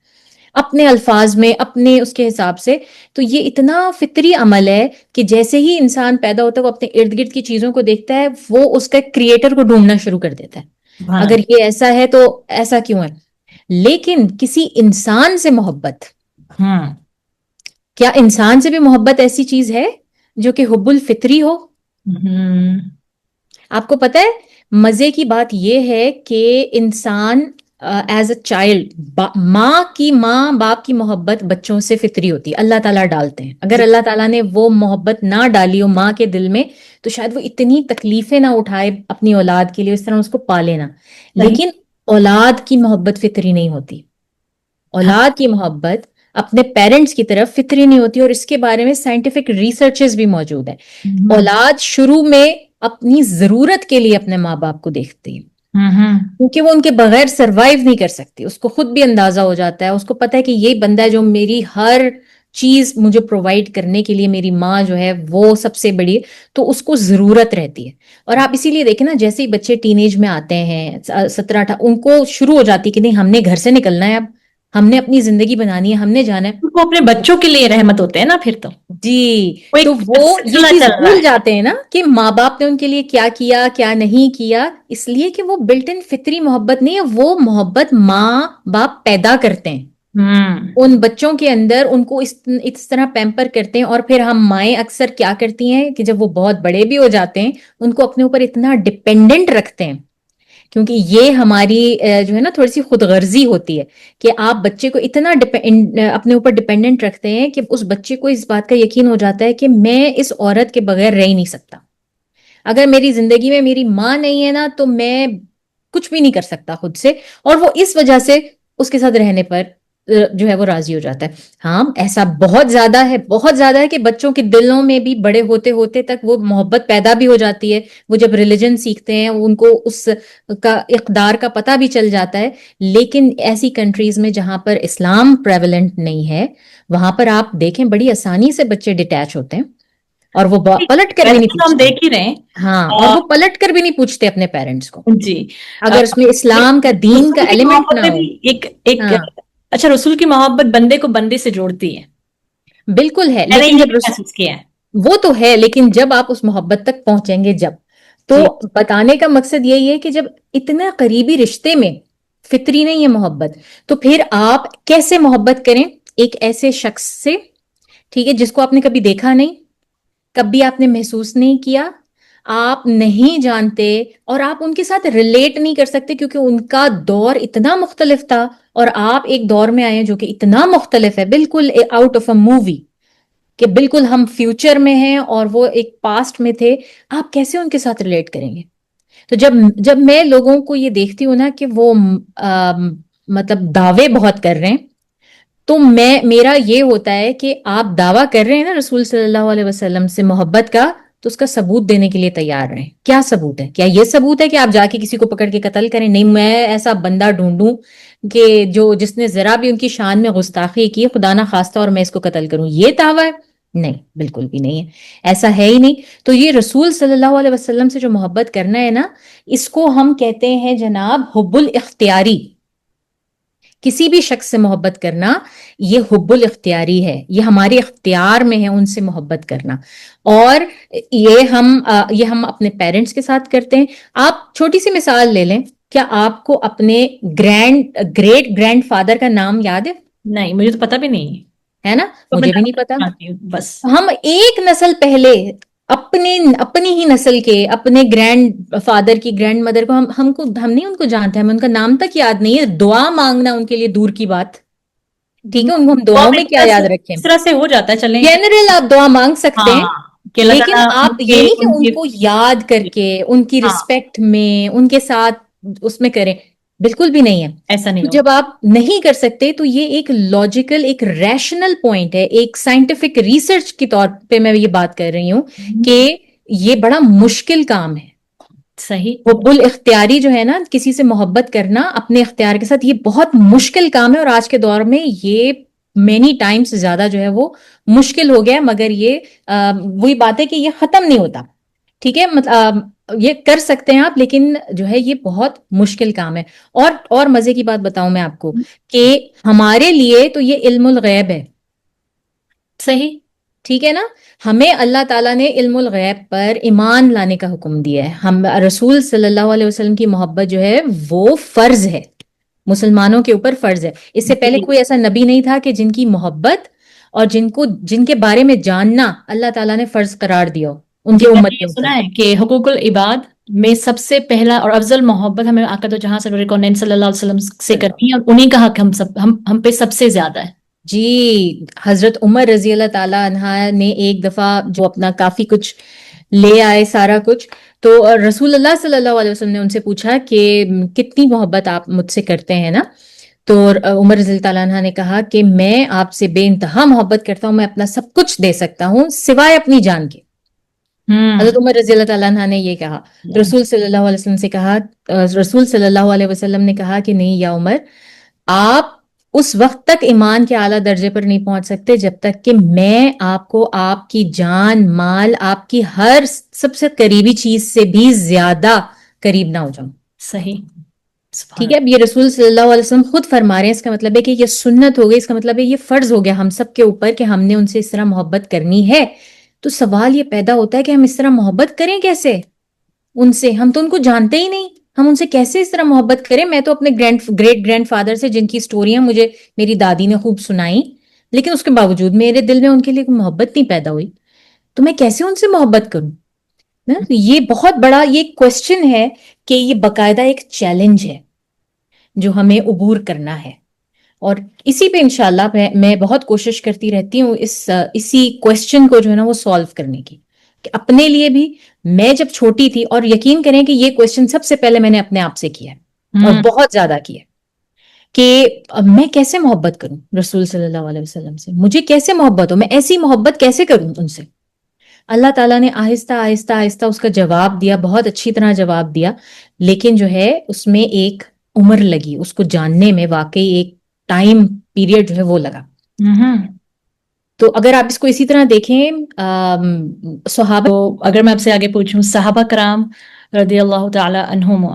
اپنے الفاظ میں، اپنے اس کے حساب سے. تو یہ اتنا فطری عمل ہے کہ جیسے ہی انسان پیدا ہوتا ہے وہ اپنے ارد گرد کی چیزوں کو دیکھتا ہے، وہ اس کا کریٹر کو ڈھونڈنا شروع کر دیتا ہے. سبحان اگر یہ ایسا ہے تو ایسا کیوں ہے؟ لیکن کسی انسان سے محبت، اللہ. کیا انسان سے بھی محبت ایسی چیز ہے جو کہ حب الفطری ہو؟ آپ کو پتہ ہے مزے کی بات یہ ہے کہ انسان ایز اے چائلڈ، ماں باپ کی محبت بچوں سے فطری ہوتی ہے، اللہ تعالیٰ ڈالتے ہیں. اگر اللہ تعالیٰ نے وہ محبت نہ ڈالی ہو ماں کے دل میں تو شاید وہ اتنی تکلیفیں نہ اٹھائے اپنی اولاد کے لیے، اس طرح اس کو پالے نہ. لیکن اولاد کی محبت فطری نہیں ہوتی، اولاد کی محبت اپنے پیرنٹس کی طرف فطری نہیں ہوتی، اور اس کے بارے میں سائنٹیفک ریسرچز بھی موجود ہیں. اولاد شروع میں اپنی ضرورت کے لیے اپنے ماں باپ کو دیکھتی ہے کیونکہ وہ ان کے بغیر سروائیو نہیں کر سکتی. اس کو خود بھی اندازہ ہو جاتا ہے، اس کو پتہ ہے کہ یہ بندہ ہے جو میری ہر چیز مجھے پرووائڈ کرنے کے لیے، میری ماں جو ہے وہ سب سے بڑی، تو اس کو ضرورت رہتی ہے. اور آپ اسی لیے دیکھیں نا، جیسے ہی بچے ٹین ایج میں آتے ہیں 17-18، ان کو شروع ہو جاتی کہ نہیں ہم نے گھر سے نکلنا ہے، اب ہم نے اپنی زندگی بنانی ہے، ہم نے جانا ہے. وہ اپنے بچوں کے لیے رحمت ہوتے ہیں نا پھر تو. جی، ایک تو وہ یہ سلسلہ چیز چل رہا بھول ہے. جاتے ہیں نا کہ ماں باپ نے ان کے لیے کیا کیا کیا نہیں کیا، اس لیے کہ وہ بلٹ ان فطری محبت نہیں ہے، وہ محبت ماں باپ پیدا کرتے ہیں. ان بچوں کے اندر ان کو اس طرح پیمپر کرتے ہیں، اور پھر ہم مائیں اکثر کیا کرتی ہیں کہ جب وہ بہت بڑے بھی ہو جاتے ہیں ان کو اپنے اوپر اتنا ڈپینڈنٹ رکھتے ہیں، کیونکہ یہ ہماری جو ہے نا تھوڑی سی خود غرضی ہوتی ہے کہ آپ بچے کو اتنا اپنے اوپر ڈپینڈنٹ رکھتے ہیں کہ اس بچے کو اس بات کا یقین ہو جاتا ہے کہ میں اس عورت کے بغیر رہ ہی نہیں سکتا، اگر میری زندگی میں میری ماں نہیں ہے نا تو میں کچھ بھی نہیں کر سکتا خود سے، اور وہ اس وجہ سے اس کے ساتھ رہنے پر جو ہے وہ راضی ہو جاتا ہے۔ ہاں ایسا بہت زیادہ ہے، بہت زیادہ ہے کہ بچوں کے دلوں میں بھی بڑے ہوتے ہوتے تک وہ محبت پیدا بھی ہو جاتی ہے، وہ جب ریلیجن سیکھتے ہیں ان کو اس کا اقدار کا پتہ بھی چل جاتا ہے، لیکن ایسی کنٹریز میں جہاں پر اسلام پریولنٹ نہیں ہے وہاں پر آپ دیکھیں بڑی آسانی سے بچے ڈیٹیچ ہوتے ہیں، اور وہ پلٹ کر بھی ویسے نہیں تو ہم پوچھتے۔ دیکھ ہی رہے ہیں۔ ہاں، اور وہ پلٹ کر بھی نہیں پوچھتے اپنے پیرنٹس کو جی اگر اس میں اسلام کا دین کا رسول کی ایلیمنٹ محبت نہ میں ہو۔ بھی ایک ہاں اچھا، رسول کی محبت بندے کو بندے سے جوڑتی ہے، بالکل ہے، میں نے لیکن یہ جب بھی محسوس کیا ہے۔ وہ تو ہے، لیکن جب آپ اس محبت تک پہنچیں گے جب، تو جی بتانے کا مقصد یہی ہے کہ جب اتنا قریبی رشتے میں فطری نہیں ہے محبت، تو پھر آپ کیسے محبت کریں ایک ایسے شخص سے، ٹھیک ہے، جس کو آپ نے کبھی دیکھا نہیں، کبھی آپ نے محسوس نہیں کیا، آپ نہیں جانتے، اور آپ ان کے ساتھ ریلیٹ نہیں کر سکتے کیونکہ ان کا دور اتنا مختلف تھا، اور آپ ایک دور میں آئے ہیں جو کہ اتنا مختلف ہے، بالکل آؤٹ آف اے مووی، کہ بالکل ہم فیوچر میں ہیں اور وہ ایک پاسٹ میں تھے، آپ کیسے ان کے ساتھ ریلیٹ کریں گے؟ تو جب میں لوگوں کو یہ دیکھتی ہوں نا کہ وہ مطلب دعوے بہت کر رہے ہیں، تو میرا یہ ہوتا ہے کہ آپ دعویٰ کر رہے ہیں نا رسول صلی اللہ علیہ وسلم سے محبت کا، تو اس کا ثبوت دینے کے لیے تیار رہیں۔ کیا ثبوت ہے؟ کیا یہ ثبوت ہے کہ آپ جا کے کسی کو پکڑ کے قتل کریں؟ نہیں، میں ایسا بندہ ڈھونڈوں کہ جس نے ذرا بھی ان کی شان میں گستاخی کی، خدا نہ خواستہ، اور میں اس کو قتل کروں، یہ دعویٰ ہے؟ نہیں، بالکل بھی نہیں ہے، ایسا ہے ہی نہیں۔ تو یہ رسول صلی اللہ علیہ وسلم سے جو محبت کرنا ہے نا، اس کو ہم کہتے ہیں جناب حب الاختیاری۔ کسی بھی شخص سے محبت کرنا یہ حب الاختیاری ہے، یہ ہمارے اختیار میں ہے ان سے محبت کرنا، اور یہ ہم اپنے پیرنٹس کے ساتھ کرتے ہیں۔ آپ چھوٹی سی مثال لے لیں، کیا آپ کو اپنے گریٹ گرینڈ فادر کا نام یاد ہے؟ نہیں، مجھے تو پتا بھی نہیں ہے نا، تو میں مجھے بھی نہیں پتا۔ جانتی ہوں بس۔ ہم ایک نسل پہلے اپنی ہی نسل کے اپنے گرینڈ فادر کی گرینڈ مدر کو ہم نہیں ان کو جانتے، ہمیں ان کا نام تک یاد نہیں ہے، دعا مانگنا ان کے لیے دور کی بات، ٹھیک ہے، ان کو ہم وہ دعاؤں اب میں اس کیا طرح یاد سے رکھیں؟ اس طرح سے ہو جاتا ہے، چلیں۔ جنرل آپ دعا مانگ سکتے ہیں، ہاں، کہ اللہ لیکن تعالیٰ آپ یہ نہیں کہ ان ان کی کو یاد کر کے ان کی ہاں، رسپیکٹ میں ان کے ساتھ اس میں کریں، بالکل بھی نہیں ہے۔ ایسا نہیں تو ہوگا۔ جب آپ نہیں کر سکتے تو یہ ایک لاجیکل، ایک ریشنل پوائنٹ ہے، ایک سائنٹیفک ریسرچ کے طور پہ میں یہ بات کر رہی ہوں کہ یہ بڑا مشکل کام ہے۔ صحیح۔ حب الاختیاری جو ہے نا، کسی سے محبت کرنا اپنے اختیار کے ساتھ، یہ بہت مشکل کام ہے، اور آج کے دور میں یہ مینی ٹائمز زیادہ جو ہے وہ مشکل ہو گیا، مگر یہ وہی بات ہے کہ یہ ختم نہیں ہوتا، ٹھیک ہے، یہ کر سکتے ہیں آپ، لیکن جو ہے یہ بہت مشکل کام ہے۔ اور مزے کی بات بتاؤں میں آپ کو کہ ہمارے لیے تو یہ علم الغیب ہے، صحیح۔ ٹھیک ہے نا، ہمیں اللہ تعالیٰ نے علم الغیب پر ایمان لانے کا حکم دیا ہے، ہم رسول صلی اللہ علیہ وسلم کی محبت جو ہے وہ فرض ہے، مسلمانوں کے اوپر فرض ہے۔ اس سے پہلے جی، کوئی ایسا نبی نہیں تھا کہ جن کی محبت اور جن کے بارے میں جاننا اللہ تعالیٰ نے فرض قرار دیا ہو ان جی، کے میں نے امت کے یہ اوپر۔ سنا ہے کہ حقوق العباد میں سب سے پہلا اور افضل محبت ہمیں آقا تو جہاں سرور کونین صلی اللہ علیہ وسلم سے کرنی ہے، اور انہیں کا حق ہم پہ سب سے زیادہ ہے۔ جی، حضرت عمر رضی اللہ تعالیٰ عنہ نے ایک دفعہ جو اپنا کافی کچھ لے آئے، سارا کچھ، تو رسول اللہ صلی اللہ علیہ وسلم نے ان سے پوچھا کہ کتنی محبت آپ مجھ سے کرتے ہیں نا، تو عمر رضی اللہ تعالیٰ عنہ نے کہا کہ میں آپ سے بے انتہا محبت کرتا ہوں، میں اپنا سب کچھ دے سکتا ہوں سوائے اپنی جان کے۔ حضرت عمر رضی اللہ تعالیٰ عنہ نے یہ کہا، تو رسول صلی اللہ علیہ وسلم سے کہا، رسول صلی اللہ علیہ وسلم نے کہا کہ نہیں یا عمر، آپ اس وقت تک ایمان کے اعلیٰ درجے پر نہیں پہنچ سکتے جب تک کہ میں آپ کو آپ کی جان، مال، آپ کی ہر سب سے قریبی چیز سے بھی زیادہ قریب نہ ہو جاؤں۔ صحیح، سبحان ٹھیک ہے، اب یہ رسول صلی اللہ علیہ وسلم خود فرما رہے ہیں، اس کا مطلب ہے کہ یہ سنت ہو گئی، اس کا مطلب ہے یہ فرض ہو گیا ہم سب کے اوپر کہ ہم نے ان سے اس طرح محبت کرنی ہے۔ تو سوال یہ پیدا ہوتا ہے کہ ہم اس طرح محبت کریں کیسے ان سے؟ ہم تو ان کو جانتے ہی نہیں، ہم ان سے کیسے اس طرح محبت کریں؟ میں تو اپنے گریٹ گرینڈ فادر سے، جن کی اسٹوریاں مجھے میری دادی نے خوب سنائی، لیکن اس کے باوجود میرے دل میں ان کے لیے کوئی محبت نہیں پیدا ہوئی، تو میں کیسے ان سے محبت کروں؟ نا؟ یہ بہت بڑا یہ کوشچن ہے کہ یہ باقاعدہ ایک چیلنج ہے جو ہمیں عبور کرنا ہے، اور اسی پہ انشاءاللہ میں بہت کوشش کرتی رہتی ہوں اسی کوشچن کو جو ہے نا وہ سالو کرنے کی، کہ اپنے لیے بھی میں جب چھوٹی تھی، اور یقین کریں کہ یہ کوشچن سب سے پہلے میں نے اپنے آپ سے کیا ہے اور بہت زیادہ کیا ہے، کہ میں کیسے محبت کروں رسول صلی اللہ علیہ وسلم سے، مجھے کیسے محبت ہو، میں ایسی محبت کیسے کروں ان سے؟ اللہ تعالیٰ نے آہستہ آہستہ آہستہ اس کا جواب دیا، بہت اچھی طرح جواب دیا، لیکن جو ہے اس میں ایک عمر لگی، اس کو جاننے میں واقعی ایک ٹائم پیریڈ جو ہے وہ لگا۔ تو اگر آپ اس کو اسی طرح دیکھیں صحابہ، تو اگر میں آپ سے آگے پوچھوں، صحابہ کرام رضی اللہ تعالی عنہم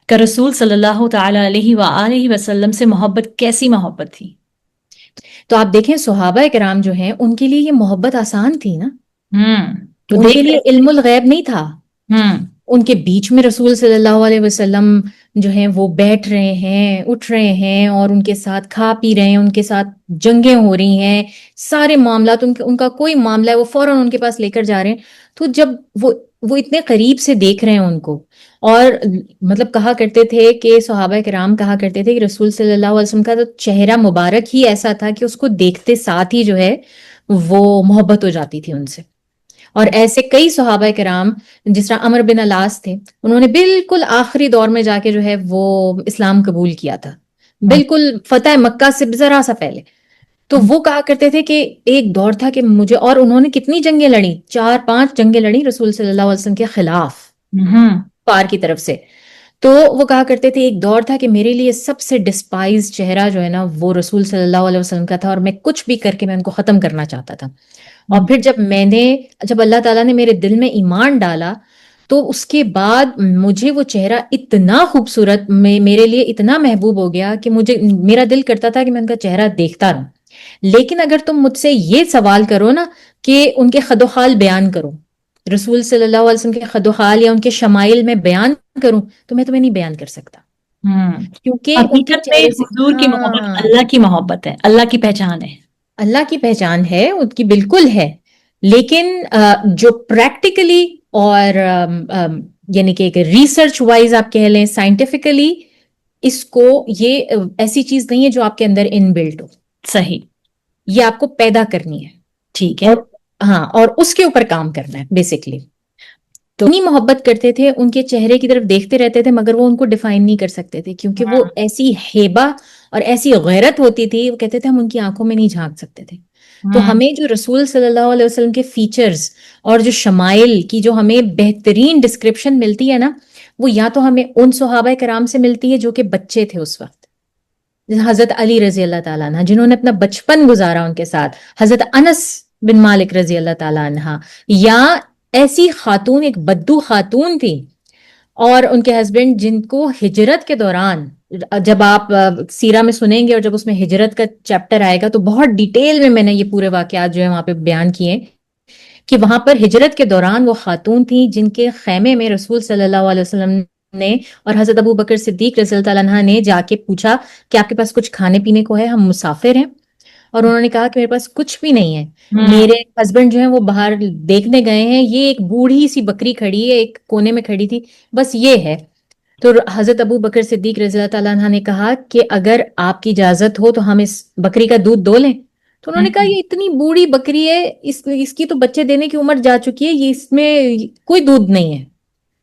کا رسول صلی اللہ تعالی علیہ وآلہ وسلم سے محبت کیسی محبت تھی؟ تو آپ دیکھیں صحابہ کرام جو ہیں ان کے لیے یہ محبت آسان تھی نا، تو ان کے دیکھ لیے علم الغیب نہیں تھا، ہوں ان کے بیچ میں رسول صلی اللہ علیہ وسلم جو ہیں وہ بیٹھ رہے ہیں، اٹھ رہے ہیں، اور ان کے ساتھ کھا پی رہے ہیں، ان کے ساتھ جنگیں ہو رہی ہیں، سارے معاملات ان کا کوئی معاملہ ہے وہ فوراً ان کے پاس لے کر جا رہے ہیں۔ تو جب وہ اتنے قریب سے دیکھ رہے ہیں ان کو، اور مطلب کہا کرتے تھے کہ صحابہ کرام کہا کرتے تھے کہ رسول صلی اللہ علیہ وسلم کا تو چہرہ مبارک ہی ایسا تھا کہ اس کو دیکھتے ساتھ ہی جو ہے وہ محبت ہو جاتی تھی ان سے۔ اور ایسے کئی صحابہ کرام جس طرح عمر بن العاص تھے، انہوں نے بالکل آخری دور میں جا کے جو ہے وہ اسلام قبول کیا تھا، بالکل فتح مکہ سے ذرا سا پہلے۔ تو وہ کہا کرتے تھے کہ ایک دور تھا کہ مجھے، اور انہوں نے کتنی جنگیں لڑی، 4-5 جنگیں لڑی رسول صلی اللہ علیہ وسلم کے خلاف پار کی طرف سے۔ تو وہ کہا کرتے تھے ایک دور تھا کہ میرے لیے سب سے ڈسپائز چہرہ جو ہے نا وہ رسول صلی اللہ علیہ وسلم کا تھا، اور میں کچھ بھی کر کے میں ان کو ختم کرنا چاہتا تھا۔ اور پھر جب اللہ تعالیٰ نے میرے دل میں ایمان ڈالا، تو اس کے بعد مجھے وہ چہرہ اتنا خوبصورت، میرے لیے اتنا محبوب ہو گیا کہ میرا دل کرتا تھا کہ میں ان کا چہرہ دیکھتا رہوں۔ لیکن اگر تم مجھ سے یہ سوال کرو نا کہ ان کے خد و خال بیان کرو، رسول صلی اللہ علیہ وسلم کے خد و خال یا ان کے شمائل میں بیان کروں، تو میں تمہیں نہیں بیان کر سکتا، کیونکہ ان کے حقیقت میں چہرے سے، حضور کی محبت ہاں، اللہ کی محبت ہے، اللہ کی پہچان ہے۔ اللہ کی پہچان ہے، ان کی بالکل ہے، لیکن جو پریکٹیکلی اور یعنی کہ ریسرچ وائز آپ کہہ لیں، سائنٹیفکلی، اس کو یہ ایسی چیز نہیں ہے جو آپ کے اندر ان بلٹ ہو، صحیح، یہ آپ کو پیدا کرنی ہے، ٹھیک ہے۔ اور ہاں، اور اس کے اوپر کام کرنا ہے بیسکلی۔ تو اتنی محبت کرتے تھے، ان کے چہرے کی طرف دیکھتے رہتے تھے، مگر وہ ان کو ڈیفائن نہیں کر سکتے تھے، کیونکہ وہ ایسی ہیبہ اور ایسی غیرت ہوتی تھی، وہ کہتے تھے ہم ان کی آنکھوں میں نہیں جھانک سکتے تھے۔ تو ہمیں جو رسول صلی اللہ علیہ وسلم کے فیچرز اور جو شمائل کی جو ہمیں بہترین ڈسکرپشن ملتی ہے نا، وہ یا تو ہمیں ان صحابہ کرام سے ملتی ہے جو کہ بچے تھے اس وقت، حضرت علی رضی اللہ تعالیٰ عنہ جنہوں نے اپنا بچپن گزارا ان کے ساتھ، حضرت انس بن مالک رضی اللہ تعالیٰ عنہ، یا ایسی خاتون، ایک بدو خاتون تھی اور ان کے ہسبینڈ جن کو ہجرت کے دوران، جب آپ سیرہ میں سنیں گے اور جب اس میں ہجرت کا چیپٹر آئے گا تو بہت ڈیٹیل میں نے یہ پورے واقعات جو ہے وہاں پہ بیان کیے، کہ وہاں پر ہجرت کے دوران وہ خاتون تھیں جن کے خیمے میں رسول صلی اللہ علیہ وسلم نے اور حضرت ابو بکر صدیق رضی اللہ تعالیٰ عنہ نے جا کے پوچھا کہ آپ کے پاس کچھ کھانے پینے کو ہے، ہم مسافر ہیں، اور انہوں نے کہا کہ میرے پاس کچھ بھی نہیں ہے، میرے ہسبینڈ جو ہیں وہ باہر دیکھنے گئے ہیں، یہ ایک بوڑھی سی بکری کھڑی ہے، ایک کونے میں کھڑی تھی، بس یہ ہے۔ تو حضرت ابو بکر صدیق رضی اللہ تعالیٰ عنہ نے کہا کہ اگر آپ کی اجازت ہو تو ہم اس بکری کا دودھ دو لیں؟ تو انہوں نے کہا یہ اتنی بوڑھی بکری ہے، اس کی تو بچے دینے کی عمر جا چکی ہے، یہ اس میں کوئی دودھ نہیں ہے۔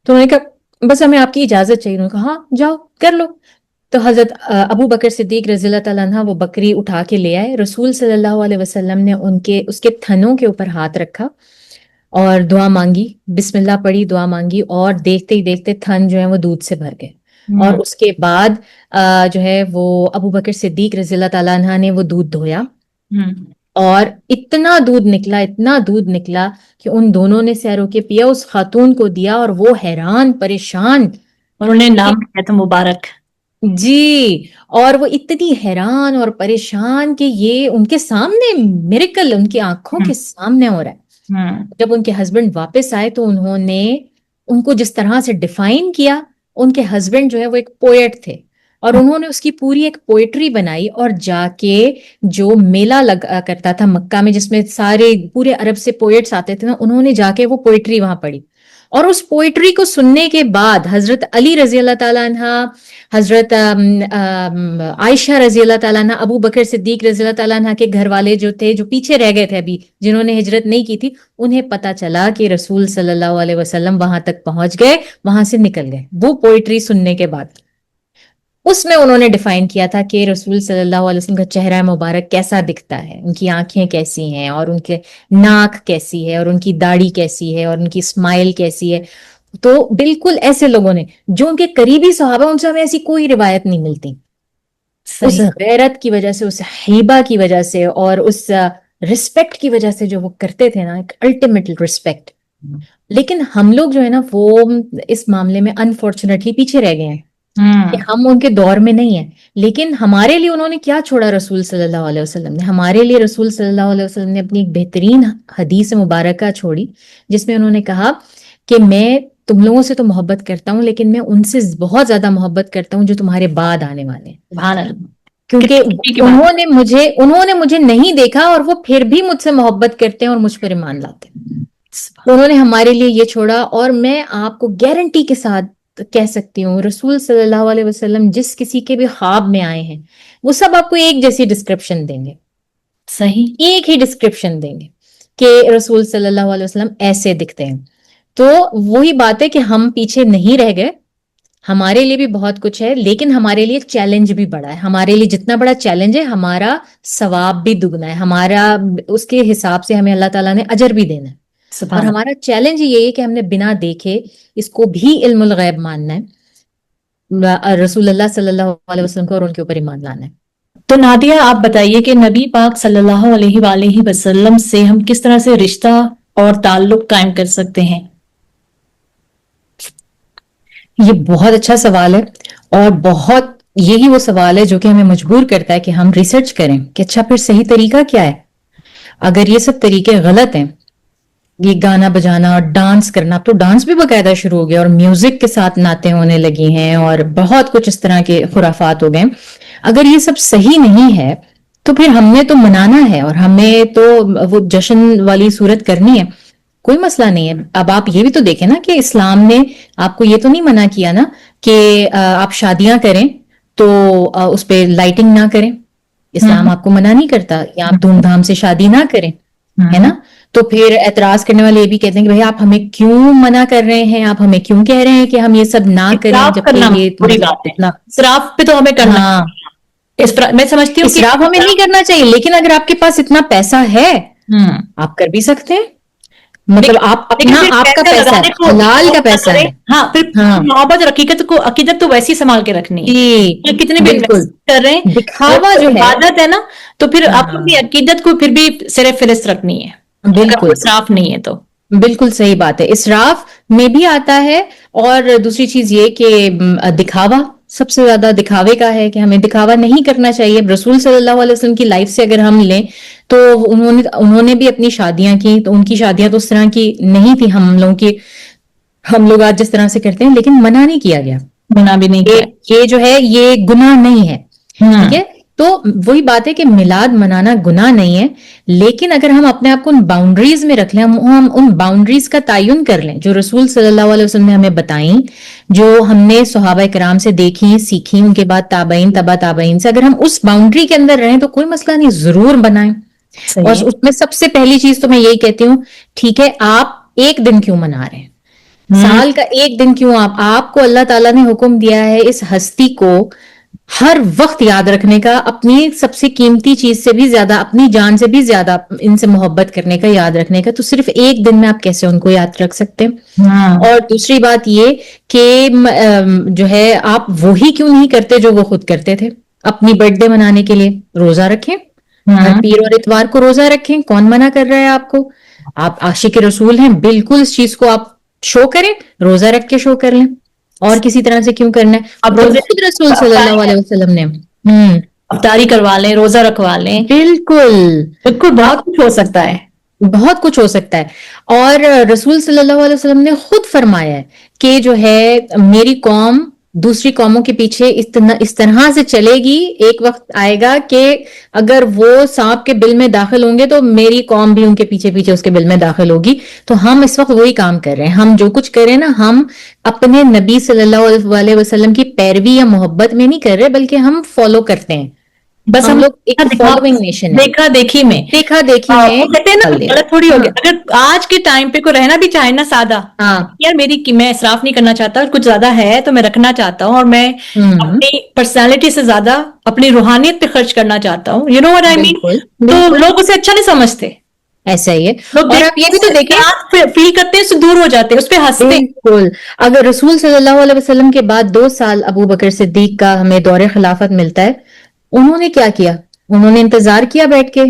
تو انہوں نے کہا بس ہمیں آپ کی اجازت چاہیے۔ انہوں نے کہا ہاں جاؤ کر لو۔ تو حضرت ابو بکر صدیق رضی اللہ تعالیٰ عنہ وہ بکری اٹھا کے لے آئے، رسول صلی اللہ علیہ وسلم نے اس کے تھنوں کے اوپر ہاتھ رکھا اور دعا مانگی، بسم اللہ پڑھی، دعا مانگی، اور دیکھتے ہی دیکھتے تھن جو ہیں وہ دودھ سے بھر گئے۔ اور اس کے بعد جو ہے وہ ابو بکر صدیق رضی اللہ تعالیٰ عنہ نے وہ دودھ دھویا، اور اتنا دودھ نکلا، اتنا دودھ نکلا کہ ان دونوں نے سیرو کے پیا، اس خاتون کو دیا، اور وہ حیران پریشان، انہوں نے نام کیا تھا مبارک، جی، اور وہ اتنی حیران اور پریشان کہ یہ ان کے سامنے میریکل ان کی آنکھوں کے سامنے ہو رہا ہے۔ جب ان کے ہسبینڈ واپس آئے تو انہوں نے ان کو جس طرح سے ڈیفائن کیا ان کے ہسبینڈ جو ہے وہ ایک پوئٹ تھے اور انہوں نے اس کی پوری ایک پوئٹری بنائی اور جا کے جو میلہ لگا کرتا تھا مکہ میں جس میں سارے پورے عرب سے پوئٹس آتے تھے نا، انہوں نے جا کے وہ پوئٹری وہاں پڑھی اور اس پوئٹری کو سننے کے بعد حضرت علی رضی اللہ تعالیٰ عنہ، حضرت عائشہ رضی اللہ تعالیٰ عنہ، ابو بکر صدیق رضی اللہ تعالیٰ عنہ کے گھر والے جو تھے جو پیچھے رہ گئے تھے ابھی جنہوں نے ہجرت نہیں کی تھی، انہیں پتا چلا کہ رسول صلی اللہ علیہ وسلم وہاں تک پہنچ گئے، وہاں سے نکل گئے وہ پوئٹری سننے کے بعد۔ اس میں انہوں نے ڈیفائن کیا تھا کہ رسول صلی اللہ علیہ وسلم کا چہرہ مبارک کیسا دکھتا ہے، ان کی آنکھیں کیسی ہیں اور ان کے ناک کیسی ہے اور ان کی داڑھی کیسی ہے اور ان کی اسمائل کیسی ہے۔ تو بالکل ایسے لوگوں نے جو ان کے قریبی صحابہ، ان سے ہمیں ایسی کوئی روایت نہیں ملتی، اس غیرت کی وجہ سے، اس ہیبہ کی وجہ سے اور اس رسپیکٹ کی وجہ سے جو وہ کرتے تھے نا، ایک الٹیمیٹ رسپیکٹ۔ لیکن ہم لوگ جو ہے نا وہ اس معاملے میں انفارچونیٹلی پیچھے رہ گئے ہیں کہ ہم ان کے دور میں نہیں ہیں۔ لیکن ہمارے لیے انہوں نے کیا چھوڑا رسول صلی اللہ علیہ وسلم نے؟ ہمارے لیے رسول صلی اللہ علیہ وسلم نے اپنی ایک بہترین حدیث مبارکہ چھوڑی جس میں انہوں نے کہا کہ میں تم لوگوں سے تو محبت کرتا ہوں لیکن میں ان سے بہت زیادہ محبت کرتا ہوں جو تمہارے بعد آنے والے ہیں، سبحان اللہ، کیونکہ انہوں نے مجھے نہیں دیکھا اور وہ پھر بھی مجھ سے محبت کرتے ہیں اور مجھ پر ایمان لاتے ہیں۔ انہوں نے ہمارے لیے یہ چھوڑا، اور میں آپ کو گارنٹی کے ساتھ کہہ سکتی ہوں رسول صلی اللہ علیہ وسلم جس کسی کے بھی خواب میں آئے ہیں وہ سب آپ کو ایک جیسی ڈسکرپشن دیں گے، صحیح، ایک ہی ڈسکرپشن دیں گے کہ رسول صلی اللہ علیہ وسلم ایسے دکھتے ہیں۔ تو وہی بات ہے کہ ہم پیچھے نہیں رہ گئے، ہمارے لیے بھی بہت کچھ ہے، لیکن ہمارے لیے چیلنج بھی بڑا ہے۔ ہمارے لیے جتنا بڑا چیلنج ہے ہمارا ثواب بھی دگنا ہے، ہمارا اس کے حساب سے ہمیں اللہ تعالیٰ نے اجر بھی دینا ہے۔ اور ہمارا چیلنج یہ ہے کہ ہم نے بنا دیکھے اس کو بھی علم الغیب ماننا ہے، رسول اللہ صلی اللہ علیہ وسلم کو اور ان کے اوپر ایمان لانا ہے۔ تو نادیہ آپ بتائیے کہ نبی پاک صلی اللہ علیہ وآلہ وسلم سے ہم کس طرح سے رشتہ اور تعلق قائم کر سکتے ہیں؟ یہ بہت اچھا سوال ہے، اور بہت یہی وہ سوال ہے جو کہ ہمیں مجبور کرتا ہے کہ ہم ریسرچ کریں کہ اچھا پھر صحیح طریقہ کیا ہے۔ اگر یہ سب طریقے غلط ہیں، یہ گانا بجانا اور ڈانس کرنا، اب تو ڈانس بھی باقاعدہ شروع ہو گیا اور میوزک کے ساتھ نعتیں ہونے لگی ہیں اور بہت کچھ اس طرح کے خرافات ہو گئے، اگر یہ سب صحیح نہیں ہے تو پھر ہم نے تو منانا ہے اور ہمیں تو وہ جشن والی صورت کرنی ہے، کوئی مسئلہ نہیں ہے۔ اب آپ یہ بھی تو دیکھیں نا کہ اسلام نے آپ کو یہ تو نہیں منع کیا نا کہ آپ شادیاں کریں تو اس پہ لائٹنگ نہ کریں، اسلام آپ کو منع نہیں کرتا، یا آپ دھوم دھام سے شادی نہ کریں، ہے نا۔ تو پھر اعتراض کرنے والے یہ بھی کہتے ہیں کہ بھئی آپ ہمیں کیوں منع کر رہے ہیں، آپ ہمیں کیوں کہہ رہے ہیں کہ ہم یہ سب نہ کریں، جبکہ یہ بری بات ہے، اسراف پہ تو ہمیں کرنا میں سمجھتی ہوں اسراف ہمیں نہیں کرنا چاہیے، لیکن اگر آپ کے پاس اتنا پیسہ ہے آپ کر بھی سکتے ہیں، مطلب آپ اپنا، آپ کا پیسہ ہے، حلال کا پیسہ ہے۔ ہاں، پھر محبت اور عقیدت تو ویسی سنبھال کے رکھنی ہے، کتنے بھی کر رہے ہیں، دکھاوا جو ہے عبادت ہے نا، تو پھر آپ اپنی عقیدت کو پھر بھی سر فہرست رکھنی ہے، بالکل اسراف نہیں ہے تو۔ بالکل صحیح بات ہے، اسراف میں بھی آتا ہے، اور دوسری چیز یہ کہ دکھاوا سب سے زیادہ دکھاوے کا ہے کہ ہمیں دکھاوا نہیں کرنا چاہیے۔ رسول صلی اللہ علیہ وسلم کی لائف سے اگر ہم لیں تو انہوں نے بھی اپنی شادیاں کی، تو ان کی شادیاں تو اس طرح کی نہیں تھی ہم لوگوں کی، ہم لوگ آج جس طرح سے کرتے ہیں، لیکن منع نہیں کیا گیا، منع بھی نہیں کیا، یہ جو ہے یہ گناہ نہیں ہے، ٹھیک ہے۔ تو وہی بات ہے کہ میلاد منانا گناہ نہیں ہے، لیکن اگر ہم اپنے آپ کو ان باؤنڈریز میں رکھ لیں، ہم ان باؤنڈریز کا تعین کر لیں جو رسول صلی اللہ علیہ وسلم نے ہمیں بتائیں، جو ہم نے صحابہ کرام سے دیکھی سیکھی، ان کے بعد تابعین تبع تابعین سے، اگر ہم اس باؤنڈری کے اندر رہیں تو کوئی مسئلہ نہیں، ضرور بنائیں۔ اور اس میں سب سے پہلی چیز تو میں یہی کہتی ہوں، ٹھیک ہے آپ ایک دن کیوں منا رہے ہیں، سال کا ایک دن کیوں، آپ کو اللہ تعالیٰ نے حکم دیا ہے اس ہستی کو ہر وقت یاد رکھنے کا، اپنی سب سے قیمتی چیز سے بھی زیادہ، اپنی جان سے بھی زیادہ ان سے محبت کرنے کا، یاد رکھنے کا، تو صرف ایک دن میں آپ کیسے ان کو یاد رکھ سکتے ہیں؟ اور دوسری بات یہ کہ جو ہے آپ وہی کیوں نہیں کرتے جو وہ خود کرتے تھے، اپنی برتھ ڈے منانے کے لیے روزہ رکھیں، ہر پیر اور اتوار کو روزہ رکھیں، کون منع کر رہا ہے آپ کو؟ آپ عاشق رسول ہیں، بالکل اس چیز کو آپ شو کریں، روزہ رکھ کے شو کر لیں، اور کسی طرح سے کیوں کرنا ہے؟ اب خود رسول صلی اللہ علیہ وسلم نے افطاری کروا لیں، روزہ رکھوا لیں، بالکل بالکل بہت کچھ ہو سکتا ہے۔ بہت کچھ ہو سکتا ہے. اور رسول صلی اللہ علیہ وسلم نے خود فرمایا ہے کہ جو ہے میری قوم دوسری قوموں کے پیچھے اس طرح سے چلے گی، ایک وقت آئے گا کہ اگر وہ سانپ کے بل میں داخل ہوں گے تو میری قوم بھی ان کے پیچھے پیچھے اس کے بل میں داخل ہوگی. تو ہم اس وقت وہی کام کر رہے ہیں. ہم جو کچھ کر رہے ہیں نا، ہم اپنے نبی صلی اللہ علیہ وسلم کی پیروی یا محبت میں نہیں کر رہے، بلکہ ہم فالو کرتے ہیں. بس ہم ہم لوگ ایک فالوئنگ نیشن ہے، دیکھا دیکھی میں دیکھا دیکھی میں وہ کہتے ہیں نا ڈال کچھ دیا. غلط تھوڑی ہو ہاں گیا. اگر آج کے ٹائم پہ کوئی رہنا بھی چاہے نا سادہ، ہاں یار میں اسراف نہیں کرنا چاہتا، کچھ زیادہ ہے تو میں رکھنا چاہتا ہوں، اور میں اپنی پرسنالٹی سے زیادہ اپنی روحانیت پہ خرچ کرنا چاہتا ہوں. یو نو وٹ آئی مین. بالکل تو بالکل لوگ اسے اچھا نہیں سمجھتے. ایسا ہی ہے. لوگ اور آپ یہ بھی تو دیکھیں، فیل کرتے ہیں، اس سے دور ہو جاتے ہیں، اس پہ ہنستے ہیں. بالکل اگر رسول صلی اللہ علیہ وسلم کے بعد 2 سال ابو بکر صدیق کا ہمیں دور خلافت ملتا ہے، انہوں نے کیا انہوں نے انتظار کیا بیٹھ کے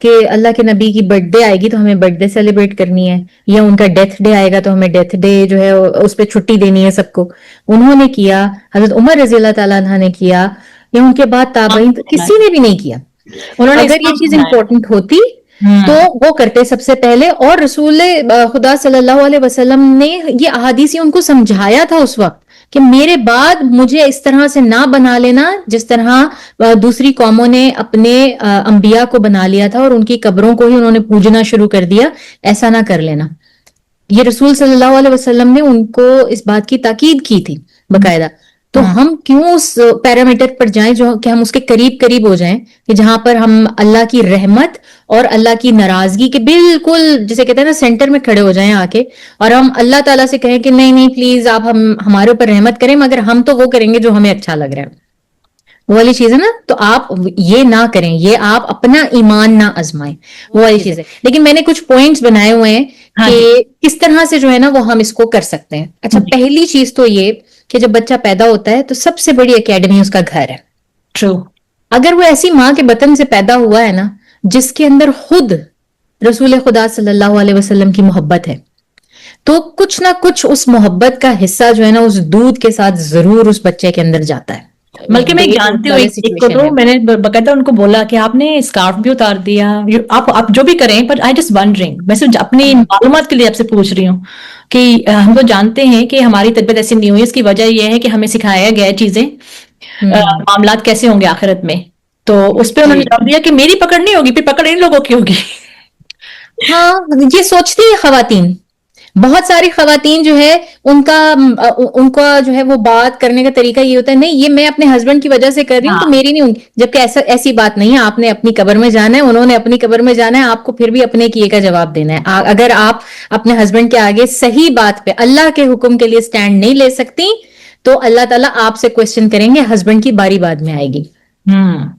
کہ اللہ کے نبی کی برتھ ڈے آئے گی تو ہمیں برتھ ڈے سیلیبریٹ کرنی ہے، یا ان کا ڈیتھ ڈے آئے گا تو ہمیں ڈیتھ ڈے جو ہے اس پہ چھٹی دینی ہے سب کو. انہوں نے کیا، حضرت عمر رضی اللہ تعالیٰ عنہ نے کیا، یا ان کے بعد تابعین، کسی نے بھی نہیں کیا. انہوں نے اگر یہ اسلام چیز بنایا. امپورٹنٹ ہوتی تو وہ کرتے سب سے پہلے. اور رسول خدا صلی اللہ علیہ وسلم نے یہ احادیث ان کو سمجھایا تھا اس وقت کہ میرے بعد مجھے اس طرح سے نہ بنا لینا جس طرح دوسری قوموں نے اپنے انبیاء کو بنا لیا تھا اور ان کی قبروں کو ہی انہوں نے پوجنا شروع کر دیا. ایسا نہ کر لینا. یہ رسول صلی اللہ علیہ وسلم نے ان کو اس بات کی تاکید کی تھی باقاعدہ. تو ہم کیوں اس پیرامیٹر پر جائیں جو کہ ہم اس کے قریب ہو جائیں کہ جہاں پر ہم اللہ کی رحمت اور اللہ کی ناراضگی کے بالکل جسے کہتے ہیں نا سینٹر میں کھڑے ہو جائیں آ کے، اور ہم اللہ تعالیٰ سے کہیں کہ نہیں پلیز آپ ہمارے اوپر رحمت کریں، مگر ہم تو وہ کریں گے جو ہمیں اچھا لگ رہا ہے. وہ والی چیز ہے نا. تو آپ یہ نہ کریں، یہ آپ اپنا ایمان نہ آزمائیں، وہ والی چیز ہے. لیکن میں نے کچھ پوائنٹس بنائے ہوئے ہیں کہ کس طرح سے جو ہے نا وہ ہم اس کو کر سکتے ہیں. اچھا، پہلی چیز تو یہ کہ جب بچہ پیدا ہوتا ہے تو سب سے بڑی اکیڈمی اس کا گھر ہے. ٹرو. اگر وہ ایسی ماں کے بطن سے پیدا ہوا ہے نا جس کے اندر خود رسول خدا صلی اللہ علیہ وسلم کی محبت ہے، تو کچھ نہ کچھ اس محبت کا حصہ جو ہے نا اس دودھ کے ساتھ ضرور اس بچے کے اندر جاتا ہے. بلکہ میں جانتی ہوں ایک کو تو میں نے باقاعدہ ان کو بولا کہ آپ نے اسکارف بھی اتار دیا، آپ جو بھی کریں، پر آئی جسٹ ونڈرنگ، میں صرف اپنی معلومات کے لیے آپ سے پوچھ رہی ہوں کہ ہم تو جانتے ہیں کہ ہماری طبیعت ایسی نہیں ہوئی، اس کی وجہ یہ ہے کہ ہمیں سکھایا گیا چیزیں، معاملات کیسے ہوں گے آخرت میں. تو اس پہ انہوں نے جواب دیا کہ میری پکڑ نہیں ہوگی، پھر پکڑ ان لوگوں کی ہوگی. ہاں، یہ سوچتی ہے خواتین، بہت ساری خواتین جو ہے ان کا جو ہے وہ بات کرنے کا طریقہ یہ ہوتا ہے، نہیں یہ میں اپنے ہسبینڈ کی وجہ سے کر رہی ہوں تو میری نہیں ہوں. جبکہ ایسی بات نہیں ہے. آپ نے اپنی قبر میں جانا ہے، انہوں نے اپنی قبر میں جانا ہے، آپ کو پھر بھی اپنے کیے کا جواب دینا ہے. اگر آپ اپنے ہسبینڈ کے آگے صحیح بات پہ اللہ کے حکم کے لیے سٹینڈ نہیں لے سکتی تو اللہ تعالیٰ آپ سے کوشچن کریں گے، ہسبینڈ کی باری بعد میں آئے گی.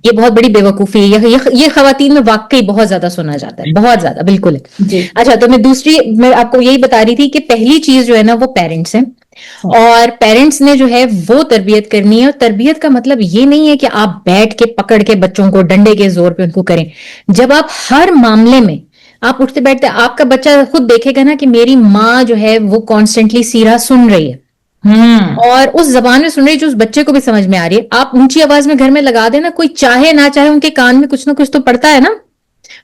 یہ بہت بڑی بے وقوفی ہے. یہ خواتین میں واقعی بہت زیادہ سنا جاتا ہے، بہت زیادہ، بالکل ہے. اچھا، تو میں آپ کو یہی بتا رہی تھی کہ پہلی چیز جو ہے نا وہ پیرنٹس ہیں، اور پیرنٹس نے جو ہے وہ تربیت کرنی ہے. اور تربیت کا مطلب یہ نہیں ہے کہ آپ بیٹھ کے پکڑ کے بچوں کو ڈنڈے کے زور پہ ان کو کریں. جب آپ ہر معاملے میں آپ اٹھتے بیٹھتے، آپ کا بچہ خود دیکھے گا نا کہ میری ماں جو ہے وہ کانسٹنٹلی سیرہ سن رہی ہے اور اس زبان میں سن رہی جو اس بچے کو بھی سمجھ میں آ رہی ہے. آپ اونچی آواز میں گھر میں لگا دینا، کوئی چاہے نہ چاہے ان کے کان میں کچھ نہ کچھ تو پڑتا ہے نا،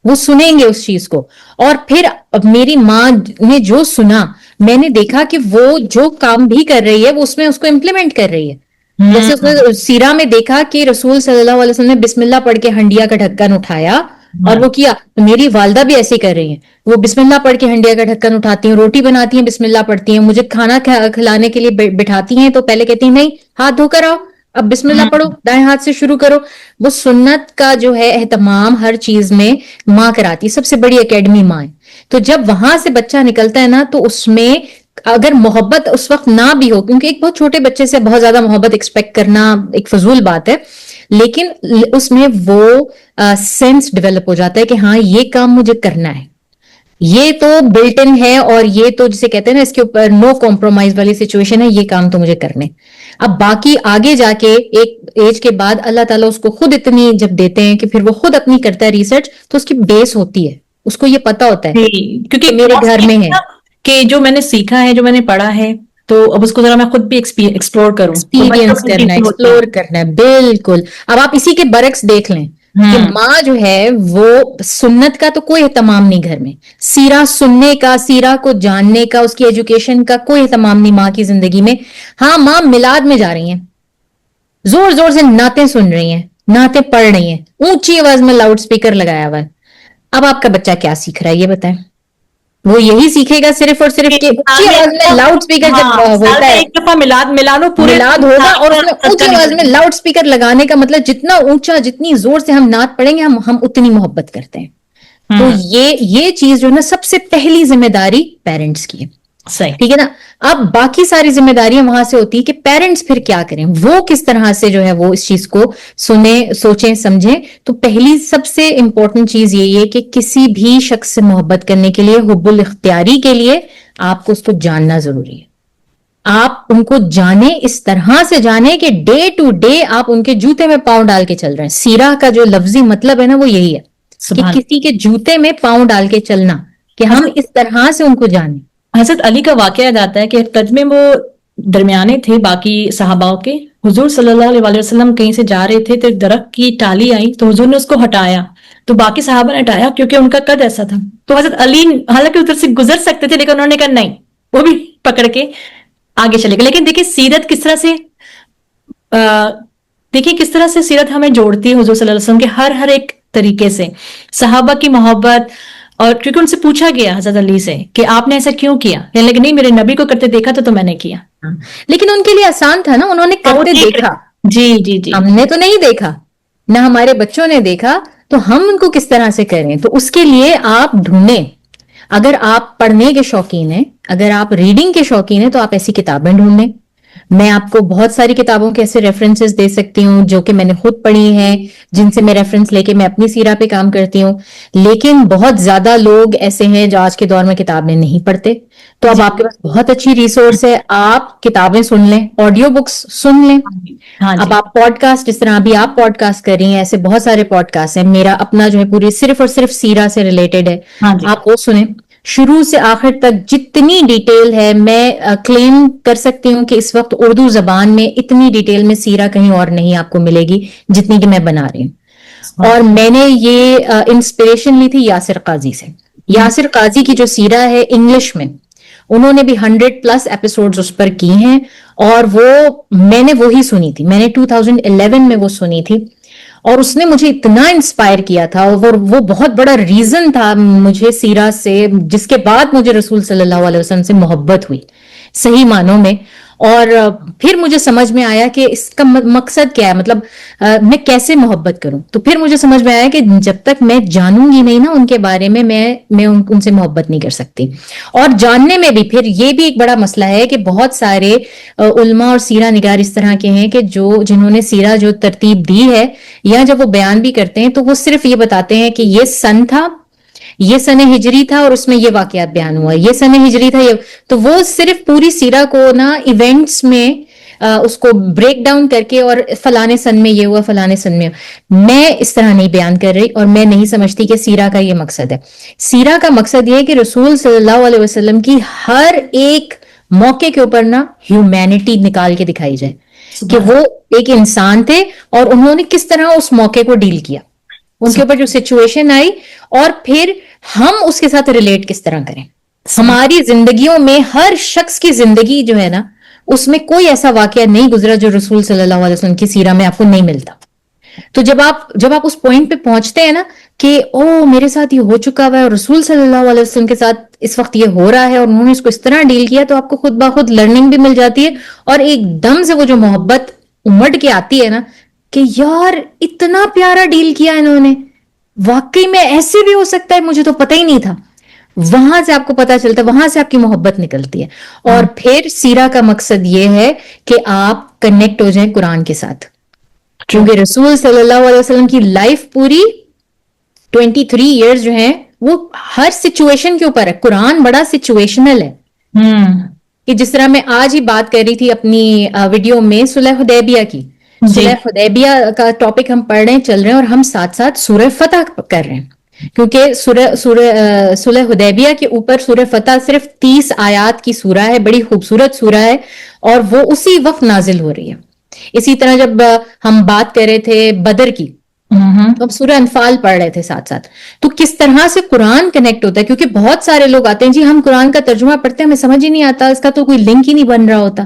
وہ سنیں گے اس چیز کو. اور پھر میری ماں نے جو سنا، میں نے دیکھا کہ وہ جو کام بھی کر رہی ہے وہ اس میں اس کو امپلیمنٹ کر رہی ہے. جیسے اس نے سیرہ میں دیکھا کہ رسول صلی اللہ علیہ وسلم نے بسم اللہ پڑھ کے ہنڈیا کا ڈھکن اٹھایا اور وہ کیا. میری والدہ بھی ایسے کر رہی ہیں، وہ بسم اللہ پڑھ کے ہنڈیا کا ڈھکن اٹھاتی ہیں، روٹی بناتی ہیں بسم اللہ پڑھتی ہیں، مجھے کھانا کھلانے کے لیے بٹھاتی ہیں تو پہلے کہتی ہیں نہیں ہاتھ دھو کر آؤ، اب بسم اللہ پڑھو، دائیں ہاتھ سے شروع کرو. وہ سنت کا جو ہے اہتمام ہر چیز میں ماں کراتی ہے. سب سے بڑی اکیڈمی ماں ہے. تو جب وہاں سے بچہ نکلتا ہے نا تو اس میں اگر محبت اس وقت نہ بھی ہو، کیونکہ ایک بہت چھوٹے بچے سے بہت زیادہ محبت ایکسپیکٹ کرنا ایک فضول بات ہے، لیکن اس میں وہ سینس ڈیولپ ہو جاتا ہے کہ ہاں یہ کام مجھے کرنا ہے، یہ تو بلٹ ان ہے، اور یہ تو جسے کہتے ہیں نا اس کے اوپر نو کمپرومائز والی سچویشن ہے، یہ کام تو مجھے کرنے. اب باقی آگے جا کے ایک ایج کے بعد اللہ تعالیٰ اس کو خود اتنی جب دیتے ہیں کہ پھر وہ خود اپنی کرتا ہے ریسرچ، تو اس کی بیس ہوتی ہے، اس کو یہ پتا ہوتا ہے کیونکہ میرے گھر میں ہے کہ جو میں نے سیکھا ہے، جو میں نے پڑھا ہے، تو اب اس کو ذرا میں خود بھی ایکسپلور کروں، ایکسپیرینس کرنا ہے، ایکسپلور کرنا ہے. بالکل. اب آپ اسی کے برعکس دیکھ لیں، کہ ماں جو ہے وہ سنت کا تو کوئی اہتمام نہیں گھر میں، سیرہ سننے کا، سیرہ کو جاننے کا، اس کی ایجوکیشن کا کوئی اہتمام نہیں ماں کی زندگی میں. ہاں ماں میلاد میں جا رہی ہیں، زور زور سے نعتیں سن رہی ہیں، نعتیں پڑھ رہی ہیں، اونچی آواز میں لاؤڈ سپیکر لگایا ہوا ہے. اب آپ کا بچہ کیا سیکھ رہا ہے یہ بتائیں؟ وہ یہی سیکھے گا صرف اور صرف کہ اونچی آواز میں لاؤڈ سپیکر جب سال ہوتا میں ہے، ایک دفعہ میلاد ہو، پورے میلاد ہوگا اور اس میں اونچی صدقہ آواز نکل میں جائے. لاؤڈ سپیکر لگانے کا مطلب جتنا اونچا، جتنی زور سے ہم نعت پڑھیں گے ہم اتنی محبت کرتے ہیں. تو یہ چیز جو ہے نا سب سے پہلی ذمہ داری پیرنٹس کی ہے. صحیح. ٹھیک ہے نا. اب باقی ساری ذمہ داریاں وہاں سے ہوتی ہے کہ پیرنٹس پھر کیا کریں، وہ کس طرح سے جو ہے وہ اس چیز کو سنیں، سوچیں، سمجھیں. تو پہلی سب سے امپورٹنٹ چیز یہی ہے کہ کسی بھی شخص سے محبت کرنے کے لیے، حب الاختیاری کے لیے آپ کو اس کو جاننا ضروری ہے. آپ ان کو جانیں، اس طرح سے جانیں کہ ڈے ٹو ڈے آپ ان کے جوتے میں پاؤں ڈال کے چل رہے ہیں. سیرہ کا جو لفظی مطلب ہے نا وہ یہی ہے کہ سبحان. کسی کے جوتے میں پاؤں ڈال کے چلنا، کہ ہم حضرت اس طرح سے ان کو جانیں. حضرت علی کا واقعہ یاد آتا ہے کہ قد میں وہ درمیانے تھے باقی صحاباؤں کے. حضور صلی اللہ علیہ وسلم کہیں سے جا رہے تھے تو ایک درخت کی ٹالی آئی تو حضور نے اس کو ہٹایا، تو باقی صحابہ نے ہٹایا کیونکہ ان کا قد ایسا تھا. تو حضرت علی حالانکہ ادھر سے گزر سکتے تھے لیکن انہوں نے کہا نہیں، وہ بھی پکڑ کے آگے چلے گئے. لیکن دیکھیں سیرت کس طرح سے دیکھیے کس طرح سے سیرت ہمیں جوڑتی ہے حضور صلی اللہ علیہ وسلم کے ہر ایک طریقے سے. صحابہ کی محبت، اور کیونکہ ان سے پوچھا گیا حضرت علی سے کہ آپ نے ایسا کیوں کیا، کہنے لگے نہیں میرے نبی کو کرتے دیکھا تو میں نے کیا. لیکن ان کے لیے آسان تھا نا، انہوں نے کرتے دیکھا. جی جی جی. ہم نے تو نہیں دیکھا، نہ ہمارے بچوں نے دیکھا، تو ہم ان کو کس طرح سے کریں؟ تو اس کے لیے آپ ڈھونڈیں. اگر آپ پڑھنے کے شوقین ہیں، اگر آپ ریڈنگ کے شوقین ہیں تو آپ ایسی کتابیں ڈھونڈیں. میں آپ کو بہت ساری کتابوں کے ایسے ریفرنسز دے سکتی ہوں جو کہ میں نے خود پڑھی ہیں، جن سے میں ریفرنس لے کے میں اپنی سیرہ پہ کام کرتی ہوں. لیکن بہت زیادہ لوگ ایسے ہیں جو آج کے دور میں کتابیں نہیں پڑھتے. تو اب آپ کے پاس بہت اچھی ریسورس ہے، آپ کتابیں سن لیں، آڈیو بکس سن لیں. ہاں جی. اب آپ پوڈ کاسٹ، جس طرح ابھی آپ پوڈ کاسٹ کر رہی ہیں، ایسے بہت سارے پوڈ کاسٹ ہیں. میرا اپنا جو ہے پوری صرف اور صرف سیرہ سے ریلیٹڈ ہے، ہاں جی. آپ وہ سنیں. شروع سے آخر تک جتنی ڈیٹیل ہے، میں کلیم کر سکتی ہوں کہ اس وقت اردو زبان میں اتنی ڈیٹیل میں سیرہ کہیں اور نہیں آپ کو ملے گی جتنی کہ میں بنا رہی ہوں. اور میں نے یہ انسپریشن لی تھی یاسر قاضی سے. یاسر قاضی کی جو سیرہ ہے انگلش میں، انہوں نے بھی 100+ ایپیسوڈز اس پر کی ہیں، اور وہ میں نے وہی سنی تھی. میں نے 2011 میں وہ سنی تھی، اور اس نے مجھے اتنا انسپائر کیا تھا، اور وہ بہت بڑا ریزن تھا مجھے سیرہ سے، جس کے بعد مجھے رسول صلی اللہ علیہ وسلم سے محبت ہوئی صحیح معنوں میں. اور پھر مجھے سمجھ میں آیا کہ اس کا مقصد کیا ہے، مطلب میں کیسے محبت کروں. تو پھر مجھے سمجھ میں آیا کہ جب تک میں جانوں گی نہیں نا ان کے بارے میں، میں ان سے محبت نہیں کر سکتی. اور جاننے میں بھی پھر یہ بھی ایک بڑا مسئلہ ہے کہ بہت سارے علماء اور سیرہ نگار اس طرح کے ہیں کہ جنہوں نے سیرہ جو ترتیب دی ہے، یا جب وہ بیان بھی کرتے ہیں تو وہ صرف یہ بتاتے ہیں کہ یہ سن تھا، یہ سن ہجری تھا، اور اس میں یہ واقعات بیان ہوا، یہ سن ہجری تھا. تو وہ صرف پوری سیرہ کو نا ایونٹس میں اس کو بریک ڈاؤن کر کے، اور فلانے سن میں یہ ہوا، فلانے سن میں. میں اس طرح نہیں بیان کر رہی، اور میں نہیں سمجھتی کہ سیرہ کا یہ مقصد ہے. سیرہ کا مقصد یہ ہے کہ رسول صلی اللہ علیہ وسلم کی ہر ایک موقع کے اوپر نا ہیومینٹی نکال کے دکھائی جائے، کہ وہ ایک انسان تھے اور انہوں نے کس طرح اس موقع کو ڈیل کیا، ان کے اوپر جو سچویشن آئی، اور پھر ہم اس کے ساتھ ریلیٹ کس طرح کریں. ہماری زندگیوں میں ہر شخص کی زندگی جو ہے نا، اس میں کوئی ایسا واقعہ نہیں گزرا جو رسول صلی اللہ علیہ وسلم کی سیرہ میں آپ کو نہیں ملتا. تو جب آپ اس پوائنٹ پہ پہنچتے ہیں نا کہ او میرے ساتھ یہ ہو چکا ہوا ہے، اور رسول صلی اللہ علیہ وسلم کے ساتھ اس وقت یہ ہو رہا ہے، اور انہوں نے اس کو اس طرح ڈیل کیا، تو آپ کو خود بخود لرننگ بھی مل جاتی ہے. اور ایک دم سے وہ جو محبت امڑ کے آتی ہے نا کہ یار اتنا پیارا ڈیل کیا انہوں نے، واقعی میں ایسے بھی ہو سکتا ہے، مجھے تو پتہ ہی نہیں تھا. وہاں سے آپ کو پتا چلتا ہے، وہاں سے آپ کی محبت نکلتی ہے. اور پھر سیرہ کا مقصد یہ ہے کہ آپ کنیکٹ ہو جائیں قرآن کے ساتھ، کیونکہ رسول صلی اللہ علیہ وسلم کی لائف پوری 23 ایئرز جو ہیں وہ ہر سچویشن کے اوپر ہے. قرآن بڑا سچویشنل ہے، کہ جس طرح میں آج ہی بات کر رہی تھی اپنی ویڈیو میں صلح حدیبیہ کی. صلح حدیبیہ کا ٹاپک ہم پڑھ رہے ہیں، چل رہے ہیں، اور ہم ساتھ ساتھ سورہ فتح کر رہے ہیں، کیونکہ صلح حدیبیہ کے اوپر سورہ فتح صرف 30 آیات کی سورہ ہے، بڑی خوبصورت سورہ ہے، اور وہ اسی وقت نازل ہو رہی ہے. اسی طرح جب ہم بات کر رہے تھے بدر کی، تو ہم سورہ انفال پڑھ رہے تھے ساتھ ساتھ. تو کس طرح سے قرآن کنیکٹ ہوتا ہے, کیونکہ بہت سارے لوگ آتے ہیں جی ہم قرآن کا ترجمہ پڑھتے ہیں ہمیں سمجھ ہی نہیں آتا, اس کا تو کوئی لنک ہی نہیں بن رہا ہوتا.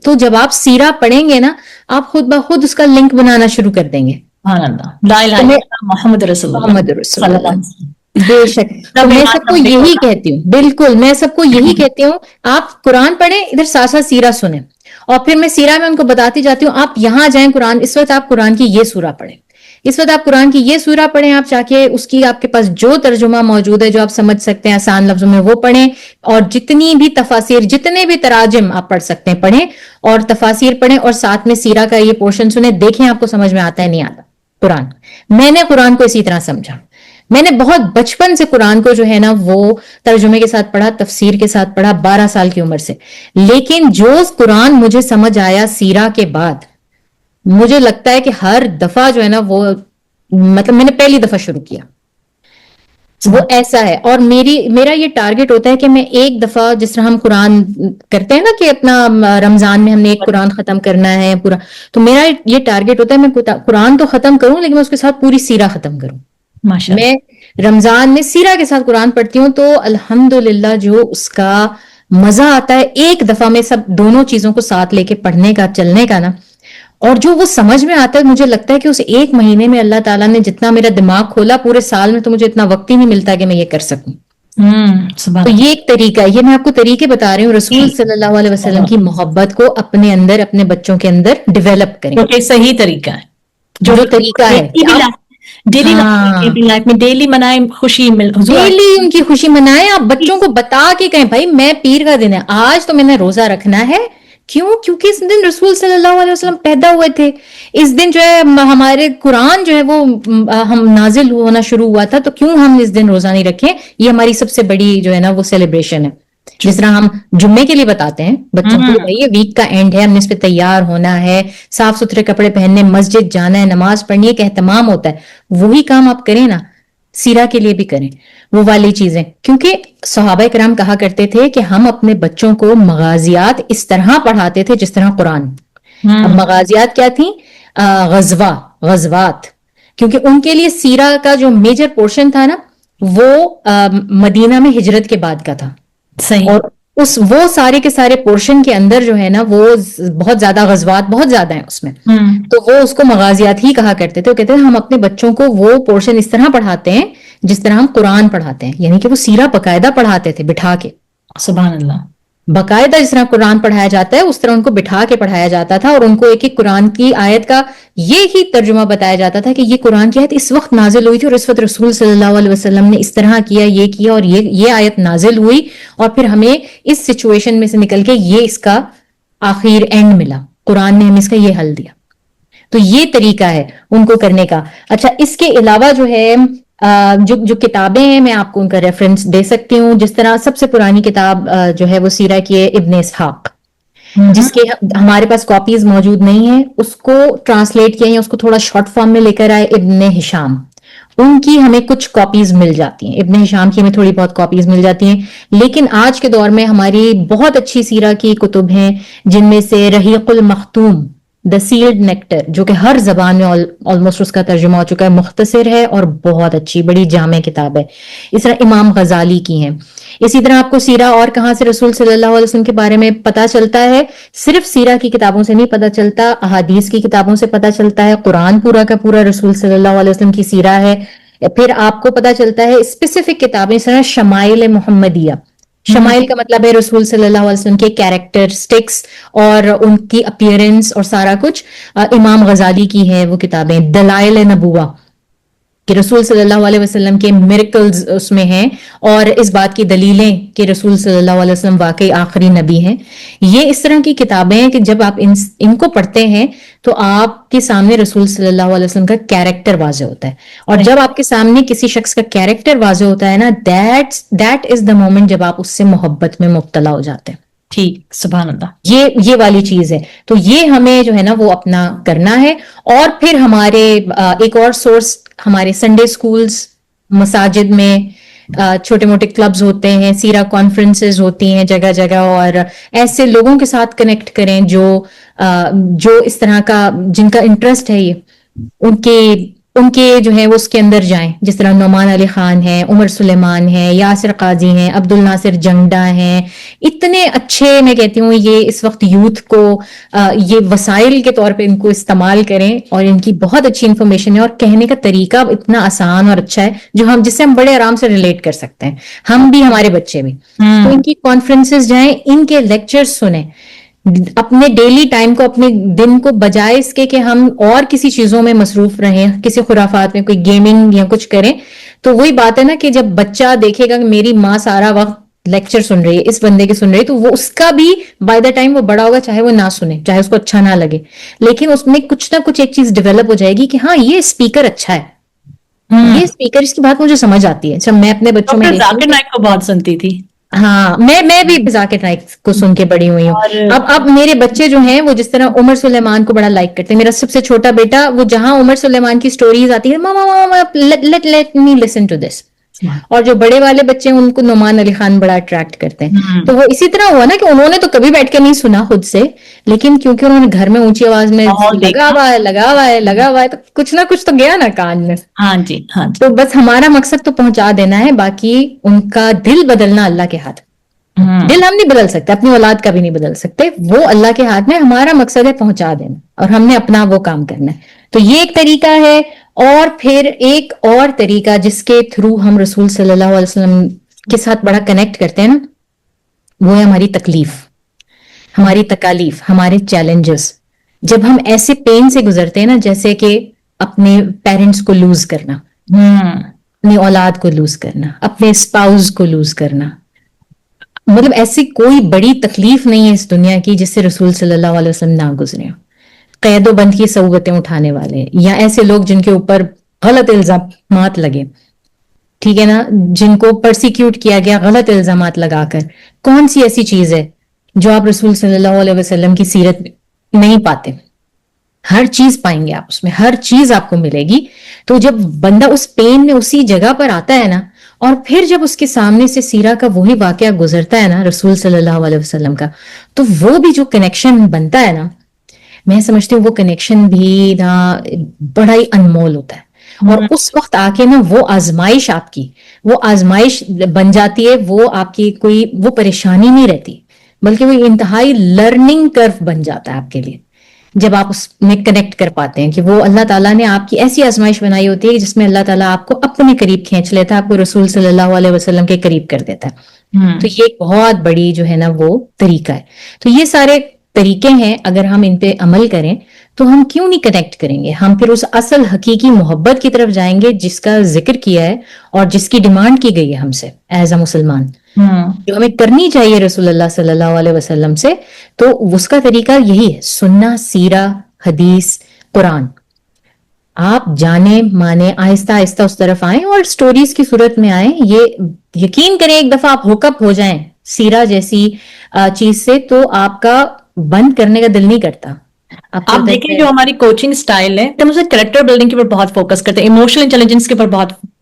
تو جب آپ سیرہ پڑھیں گے نا آپ خود بخود اس کا لنک بنانا شروع کر دیں گے. سبحان اللہ, لا الہ تو الا میں اللہ محمد رسول اللہ محمد رسول صلی اللہ اللہ, علیہ وسلم. بے شک. تو تب میں ایمان سب کو تصدیق یہی ہوگا. کہتی ہوں, بالکل میں سب کو یہی کہتی ہوں, آپ قرآن پڑھیں ادھر ساتھ ساتھ سیرہ سنیں, اور پھر میں سیرہ میں ان کو بتاتی جاتی ہوں آپ یہاں جائیں قرآن, اس وقت آپ قرآن کی یہ سورہ پڑھیں, اس وقت آپ قرآن کی یہ سورہ پڑھیں, آپ جا کے اس کی آپ کے پاس جو ترجمہ موجود ہے جو آپ سمجھ سکتے ہیں آسان لفظوں میں وہ پڑھیں, اور جتنی بھی تفاسیر جتنے بھی تراجم آپ پڑھ سکتے ہیں پڑھیں, اور تفاسیر پڑھیں, اور ساتھ میں سیرہ کا یہ پورشن سنیں, دیکھیں آپ کو سمجھ میں آتا ہے نہیں آتا قرآن. میں نے قرآن کو اسی طرح سمجھا, میں نے بہت بچپن سے قرآن کو جو ہے نا وہ ترجمے کے ساتھ پڑھا, تفسیر کے ساتھ پڑھا 12 سال کی عمر سے. لیکن جو قرآن مجھے سمجھ آیا سیرہ کے بعد, مجھے لگتا ہے کہ ہر دفعہ جو ہے نا وہ مطلب میں نے پہلی دفعہ شروع کیا وہ ایسا ہے. اور میرا یہ ٹارگٹ ہوتا ہے کہ میں ایک دفعہ, جس طرح ہم قرآن کرتے ہیں نا کہ اپنا رمضان میں ہم نے ایک قرآن ختم کرنا ہے پورا, تو میرا یہ ٹارگٹ ہوتا ہے میں قرآن تو ختم کروں لیکن میں اس کے ساتھ پوری سیرہ ختم کروں. ماشاء اللہ. میں رمضان میں سیرہ کے ساتھ قرآن پڑھتی ہوں تو الحمدللہ جو اس کا مزہ آتا ہے ایک دفعہ میں سب دونوں چیزوں کو ساتھ لے کے پڑھنے کا, چلنے کا نا, اور جو وہ سمجھ میں آتا ہے, مجھے لگتا ہے کہ اس ایک مہینے میں اللہ تعالیٰ نے جتنا میرا دماغ کھولا, پورے سال میں تو مجھے اتنا وقت ہی نہیں ملتا کہ میں یہ کر سکوں. سبحان تو اللہ. یہ ایک طریقہ ہے, یہ میں آپ کو طریقے بتا رہی ہوں رسول صلی اللہ علیہ وسلم کی محبت کو اپنے اندر اپنے بچوں کے اندر ڈیولپ کریں. جو کہ صحیح طریقہ ہے, جو طریقہ ہے کہ آپ ڈیلی ہاں لائف میں ڈیلی منائیں, خوشی مل ڈیلی ان کی خوشی منائیں. آپ بچوں کو بتا کے کہیں بھائی میں پیر کا دن ہے آج تو میں نے روزہ رکھنا ہے. کیوں؟ کیونکہ اس دن رسول صلی اللہ علیہ وسلم پیدا ہوئے تھے, اس دن جو ہے ہمارے قرآن جو ہے وہ ہم نازل ہونا شروع ہوا تھا, تو کیوں ہم اس دن روزہ نہیں رکھیں. یہ ہماری سب سے بڑی جو ہے نا وہ سیلیبریشن ہے. جس طرح ہم جمعے کے لیے بتاتے ہیں بچوں کو بھائی یہ ویک کا اینڈ ہے, ہم نے اس پہ تیار ہونا ہے, صاف ستھرے کپڑے پہننے, مسجد جانا ہے, نماز پڑھنی ہے, ایک اہتمام ہوتا ہے. وہی کام آپ کریں نا سیرہ کے لیے بھی کریں وہ والی چیزیں, کیونکہ صحابہ کرام کہا کرتے تھے کہ ہم اپنے بچوں کو مغازیات اس طرح پڑھاتے تھے جس طرح قرآن. اب مغازیات کیا تھیں؟ غزوات, کیونکہ ان کے لیے سیرہ کا جو میجر پورشن تھا نا وہ مدینہ میں ہجرت کے بعد کا تھا. صحیح. اور وہ سارے کے سارے پورشن کے اندر جو ہے نا وہ بہت زیادہ غزوات بہت زیادہ ہیں اس میں, تو وہ اس کو مغازیات ہی کہا کرتے تھے. وہ کہتے ہیں ہم اپنے بچوں کو وہ پورشن اس طرح پڑھاتے ہیں جس طرح ہم قرآن پڑھاتے ہیں, یعنی کہ وہ سیرہ باقاعدہ پڑھاتے تھے بٹھا کے. سبحان اللہ. باقاعدہ جس طرح قرآن پڑھایا جاتا ہے اس طرح ان کو بٹھا کے پڑھایا جاتا تھا, اور ان کو ایک ایک قرآن کی آیت کا یہ ہی ترجمہ بتایا جاتا تھا کہ یہ قرآن کی آیت اس وقت نازل ہوئی تھی اور اس وقت رسول صلی اللہ علیہ وسلم نے اس طرح کیا, یہ کیا, اور یہ آیت نازل ہوئی, اور پھر ہمیں اس سچویشن میں سے نکل کے یہ اس کا آخر اینڈ ملا, قرآن نے ہمیں اس کا یہ حل دیا. تو یہ طریقہ ہے ان کو کرنے کا. اچھا اس کے علاوہ جو ہے جو کتابیں ہیں میں آپ کو ان کا ریفرنس دے سکتی ہوں. جس طرح سب سے پرانی کتاب جو ہے وہ سیرہ کی ہے ابن اسحاق, جس کے ہمارے پاس کاپیز موجود نہیں ہیں, اس کو ٹرانسلیٹ کیا یا اس کو تھوڑا شارٹ فارم میں لے کر آئے ابن ہشام, ان کی ہمیں کچھ کاپیز مل جاتی ہیں. ابن ہشام کی ہمیں تھوڑی بہت کاپیز مل جاتی ہیں, لیکن آج کے دور میں ہماری بہت اچھی سیرہ کی کتب ہیں جن میں سے رحیق المختوم دا سیلڈ نیکٹر, جو کہ ہر زبان میں آلموسٹ اس کا ترجمہ ہو چکا ہے, مختصر ہے اور بہت اچھی بڑی جامع کتاب ہے. اس طرح امام غزالی کی ہیں. اسی طرح آپ کو سیرہ اور کہاں سے رسول صلی اللہ علیہ وسلم کے بارے میں پتا چلتا ہے, صرف سیرہ کی کتابوں سے نہیں پتا چلتا, احادیث کی کتابوں سے پتا چلتا ہے. قرآن پورا کا پورا رسول صلی اللہ علیہ وسلم کی سیرہ ہے. پھر آپ کو پتا چلتا ہے اسپیسیفک کتابیں, اس طرح شمائل محمدیہ, شمائل کا مطلب ہے رسول صلی اللہ علیہ وسلم کے کیریکٹرسٹکس اور ان کی اپیئرنس اور سارا کچھ. امام غزالی کی ہے وہ کتابیں. دلائل نبوہ کہ رسول صلی اللہ علیہ وسلم کے میریکلز اس میں ہیں, اور اس بات کی دلیلیں کہ رسول صلی اللہ علیہ وسلم واقعی آخری نبی ہیں. یہ اس طرح کی کتابیں ہیں کہ جب آپ ان کو پڑھتے ہیں تو آپ کے سامنے رسول صلی اللہ علیہ وسلم کا کیریکٹر واضح ہوتا ہے, اور جب آپ کے سامنے کسی شخص کا کیریکٹر واضح ہوتا ہے نا, دیٹ از دا مومنٹ جب آپ اس سے محبت میں مبتلا ہو جاتے ہیں. ٹھیک, سبحان اللہ. یہ والی چیز ہے. تو یہ ہمیں جو ہے نا وہ اپنا کرنا ہے. اور پھر ہمارے ایک اور سورس, ہمارے سنڈے سکولز, مساجد میں چھوٹے موٹے کلبز ہوتے ہیں, سیرہ کانفرنسز ہوتی ہیں جگہ جگہ, اور ایسے لوگوں کے ساتھ کنیکٹ کریں جو اس طرح کا جن کا انٹرسٹ ہے, یہ ان کے ان کے جو ہے وہ اس کے اندر جائیں، جس طرح نعمان علی خان ہیں، عمر سلیمان ہیں، یاسر قاضی ہیں، عبد الناصر جنگڈا ہیں، اتنے اچھے میں کہتی ہوں یہ اس وقت یوتھ کو یہ وسائل کے طور پہ ان کو استعمال کریں، اور ان کی بہت اچھی انفارمیشن ہے اور کہنے کا طریقہ اتنا آسان اور اچھا ہے جس سے ہم بڑے آرام سے ریلیٹ کر سکتے ہیں، ہم بھی ہمارے بچے بھی. تو ان کی کانفرنسز جائیں، ان کے لیکچرز سنیں، اپنے ڈیلی ٹائم کو، اپنے دن کو بجائے اس کے کہ ہم اور کسی چیزوں میں مصروف رہیں، کسی خرافات میں، کوئی گیمنگ یا کچھ کریں. تو وہی بات ہے نا کہ جب بچہ دیکھے گا کہ میری ماں سارا وقت لیکچر سن رہی ہے، اس بندے کے سن رہی ہے، تو وہ اس کا بھی بائی دا ٹائم وہ بڑا ہوگا چاہے وہ نہ سنے، چاہے اس کو اچھا نہ لگے، لیکن اس میں کچھ نہ کچھ ایک چیز ڈیولپ ہو جائے گی کہ ہاں یہ اسپیکر اچھا ہے، یہ اسپیکر، اس کی بات مجھے سمجھ آتی ہے. جب میں اپنے بچوں میں ڈاکٹر دیکھتی ذاکر ہوں، نائک کو بہت سنتی تھی. ہاں میں بھی ذاکر نائک کو سن کے بڑی ہوئی ہوں. اور اب میرے بچے جو ہیں وہ جس طرح عمر سلیمان کو بڑا لائک کرتے ہیں. میرا سب سے چھوٹا بیٹا وہ جہاں عمر سلیمان کی سٹوریز آتی ہے، ماما ماما let me listen to this. اور جو بڑے والے بچے ہیں ان کو نعمان علی خان بڑا اٹریکٹ کرتے ہیں. تو وہ اسی طرح ہوا نا کہ انہوں نے تو کبھی بیٹھ کے نہیں سنا خود سے، لیکن کیونکہ انہوں نے گھر میں اونچی آواز میں بہت دیکھا. لگا ہوا ہے تو کچھ نہ کچھ تو گیا نا کان میں. ہاں جی ہاں جی. تو بس ہمارا مقصد تو پہنچا دینا ہے، باقی ان کا دل بدلنا اللہ کے ہاتھ. دل ہم نہیں بدل سکتے، اپنی اولاد کا بھی نہیں بدل سکتے، وہ اللہ کے ہاتھ میں. ہمارا مقصد ہے پہنچا دینا، اور ہم نے اپنا وہ کام کرنا ہے. تو یہ ایک طریقہ ہے. اور پھر ایک اور طریقہ جس کے تھرو ہم رسول صلی اللہ علیہ وسلم کے ساتھ بڑا کنیکٹ کرتے ہیں نا، وہ ہے ہماری تکلیف، ہماری تکالیف، ہمارے چیلنجز. جب ہم ایسے پین سے گزرتے ہیں نا، جیسے کہ اپنے پیرنٹس کو لوز کرنا، اپنی اولاد کو لوز کرنا، اپنے اسپاؤز کو لوز کرنا، مطلب ایسی کوئی بڑی تکلیف نہیں ہے اس دنیا کی جس سے رسول صلی اللہ علیہ وسلم نہ گزرے ہوں. قید و بند کی صعوبتیں اٹھانے والے، یا ایسے لوگ جن کے اوپر غلط الزامات لگے، ٹھیک ہے نا، جن کو پرسیکیوٹ کیا گیا غلط الزامات لگا کر. کون سی ایسی چیز ہے جو آپ رسول صلی اللہ علیہ وسلم کی سیرت میں نہیں پاتے؟ ہر چیز پائیں گے آپ اس میں، ہر چیز آپ کو ملے گی. تو جب بندہ اس پین میں اسی جگہ پر آتا ہے نا، اور پھر جب اس کے سامنے سے سیرہ کا وہی واقعہ گزرتا ہے نا رسول صلی اللہ علیہ وسلم کا، تو وہ بھی جو کنیکشن بنتا ہے نا، میں سمجھتی ہوں وہ کنیکشن بھی نا بڑا ہی انمول ہوتا ہے. اور اس وقت آ کے نا وہ آزمائش آپ کی، وہ آزمائش بن جاتی ہے، وہ آپ کی کوئی وہ پریشانی نہیں رہتی، بلکہ وہ انتہائی لرننگ کرو بن جاتا ہے آپ کے لیے، جب آپ اس میں کنیکٹ کر پاتے ہیں کہ وہ اللہ تعالیٰ نے آپ کی ایسی آزمائش بنائی ہوتی ہے جس میں اللہ تعالیٰ آپ کو اپنے قریب کھینچ لیتا ہے، آپ کو رسول صلی اللہ علیہ وسلم کے قریب کر دیتا ہے. تو یہ ایک بہت بڑی جو ہے نا وہ طریقہ ہے. تو یہ سارے طریقے ہیں، اگر ہم ان پہ عمل کریں تو ہم کیوں نہیں کنیکٹ کریں گے؟ ہم پھر اس اصل حقیقی محبت کی طرف جائیں گے جس کا ذکر کیا ہے اور جس کی ڈیمانڈ کی گئی ہے ہم سے ایز اے مسلمان، جو ہمیں کرنی چاہیے رسول اللہ صلی اللہ علیہ وسلم سے. تو اس کا طریقہ یہی ہے، سننا، سیرہ، حدیث، قرآن. آپ جانے مانے آہستہ آہستہ اس طرف آئیں اور سٹوریز کی صورت میں آئیں. یہ یقین کریں ایک دفعہ آپ ہوک اپ ہو جائیں سیرہ جیسی چیز سے تو آپ کا بند کرنے کا دل نہیں کرتا. آپ دیکھیں جو ہماری کوچنگ سٹائل ہے، ہم اسے کریکٹر بلڈنگ کے اوپر بہت فوکس کرتے ہیں، ایموشنل انٹیلیجنس کے اوپر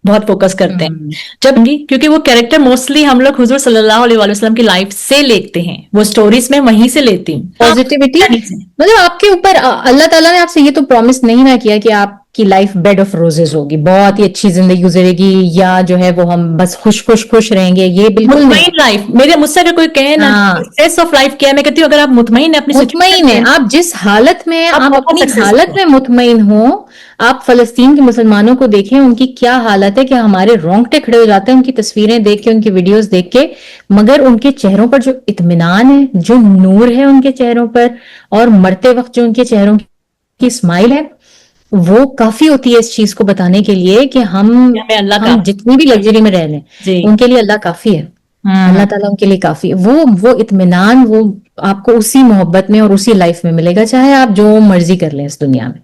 بہت فوکس کرتے ہیں. جب کیونکہ وہ کریکٹر موسٹلی ہم لوگ حضور صلی اللہ علیہ وسلم کی لائف سے لیتے ہیں، وہ سٹوریز میں وہیں سے لیتی ہوں. پازیٹیوٹی مطلب آپ کے اوپر اللہ تعالیٰ نے آپ سے یہ تو پرومس نہیں نہ کیا کہ آپ کی لائف بیڈ آف روزز ہوگی، بہت ہی اچھی زندگی گزرے گی، یا جو ہے وہ ہم بس خوش رہیں گے. یہ بالکل مطمئن لائف. مجھ سے اگر کوئی کہے نا اسٹریس آف لائف کیا ہے، میں کہتی ہوں اگر آپ مطمئن ہیں اپنی مطمئن ہیں، آپ جس حالت میں آپ اپنی حالت میں مطمئن ہوں. آپ فلسطین کے مسلمانوں کو دیکھیں، ان کی کیا حالت ہے کہ ہمارے رونگٹے کھڑے ہو جاتے ہیں ان کی تصویریں دیکھ کے، ان کی ویڈیوز دیکھ کے، مگر ان کے چہروں پر جو اطمینان ہے، جو نور ہے ان کے چہروں پر، اور مرتے وقت جو ان کے چہروں کی اسمائل ہے، وہ کافی ہوتی ہے اس چیز کو بتانے کے لیے کہ ہم جتنی بھی لگژری میں رہ لیں ان کے لیے اللہ کافی ہے. اللہ تعالیٰ ان کے لیے کافی ہے. وہ اطمینان وہ آپ کو اسی محبت میں اور اسی لائف میں ملے گا، چاہے آپ جو مرضی کر لیں اس دنیا میں.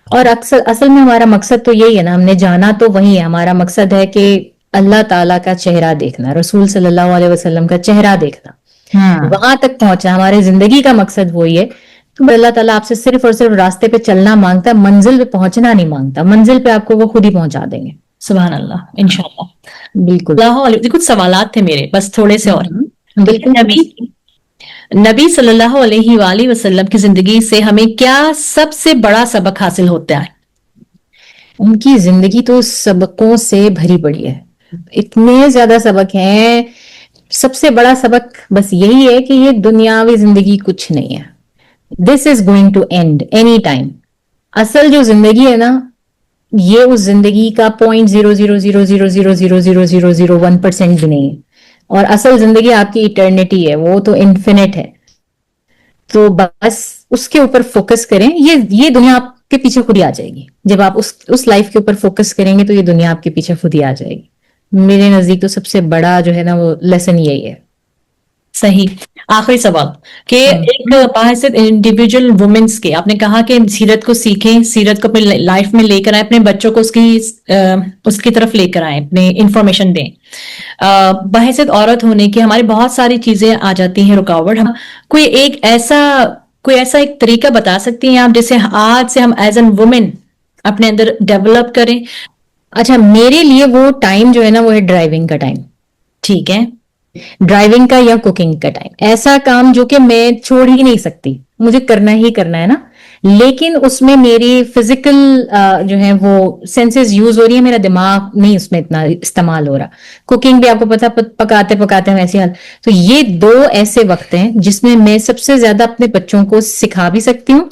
اور اصل میں ہمارا مقصد تو یہی ہے نا، ہم نے جانا تو وہی ہے. ہمارا مقصد ہے کہ اللہ تعالیٰ کا چہرہ دیکھنا، رسول صلی اللہ علیہ وسلم کا چہرہ دیکھنا، وہاں تک پہنچنا. ہمارے زندگی کا مقصد وہی ہے. تو اللہ تعالیٰ آپ سے صرف اور صرف راستے پہ چلنا مانگتا ہے، منزل پہ پہنچنا نہیں مانگتا. منزل پہ آپ کو وہ خود ہی پہنچا دیں گے. سبحان اللہ، انشاءاللہ. بالکل. کچھ سوالات تھے میرے، بس تھوڑے سے اور. بالکل. نبی صلی اللہ علیہ وآلہ وسلم کی زندگی سے ہمیں کیا سب سے بڑا سبق حاصل ہوتا ہے؟ ان کی زندگی تو سبقوں سے بھری پڑی ہے، اتنے زیادہ سبق ہیں. سب سے بڑا سبق بس یہی ہے کہ یہ دنیاوی زندگی کچھ نہیں ہے. This is going to end any time. اصل جو زندگی ہے نا، یہ اس زندگی کا 0.000000001% بھی نہیں ہے. اور اصل زندگی آپ کی ایٹرنیٹی ہے، وہ تو انفینٹ ہے. تو بس اس کے اوپر فوکس کریں. یہ دنیا آپ کے پیچھے خود ہی آ جائے گی. جب آپ اس لائف کے اوپر فوکس کریں گے تو یہ دنیا آپ کے پیچھے خود ہی آ جائے گی. میرے نزدیک تو سب سے بڑا جو ہے نا وہ لیسن یہی ہے. صحیح. آخری سوال کہ ایک باحثیت انڈیویجول وومنس کے، آپ نے کہا کہ سیرت کو سیکھیں، سیرت کو اپنی لائف میں لے کر آئیں، اپنے بچوں کو اس کی طرف لے کر آئیں، اپنے انفارمیشن دیں. باحثیت عورت ہونے کی ہماری بہت ساری چیزیں آ جاتی ہیں رکاوٹ. کوئی ایسا ایک طریقہ بتا سکتی ہیں آپ جسے آج سے ہم ایز این وومن اپنے اندر ڈیولپ کریں؟ اچھا، میرے لیے وہ ٹائم جو ہے نا وہ ہے ڈرائیونگ کا ٹائم. ٹھیک ہے. ڈرائیونگ کا یا کوکنگ کا ٹائم، ایسا کام جو کہ میں چھوڑ ہی نہیں سکتی، مجھے کرنا ہی کرنا ہے نا. لیکن اس میں میری فزیکل جو ہے وہ سینسز یوز ہو رہی ہے، میرا دماغ نہیں اس میں اتنا استعمال ہو رہا. کوکنگ بھی آپ کو پتا پکاتے پکاتے ویسے حال. تو یہ دو ایسے وقت ہیں جس میں میں سب سے زیادہ اپنے بچوں کو سکھا بھی سکتی ہوں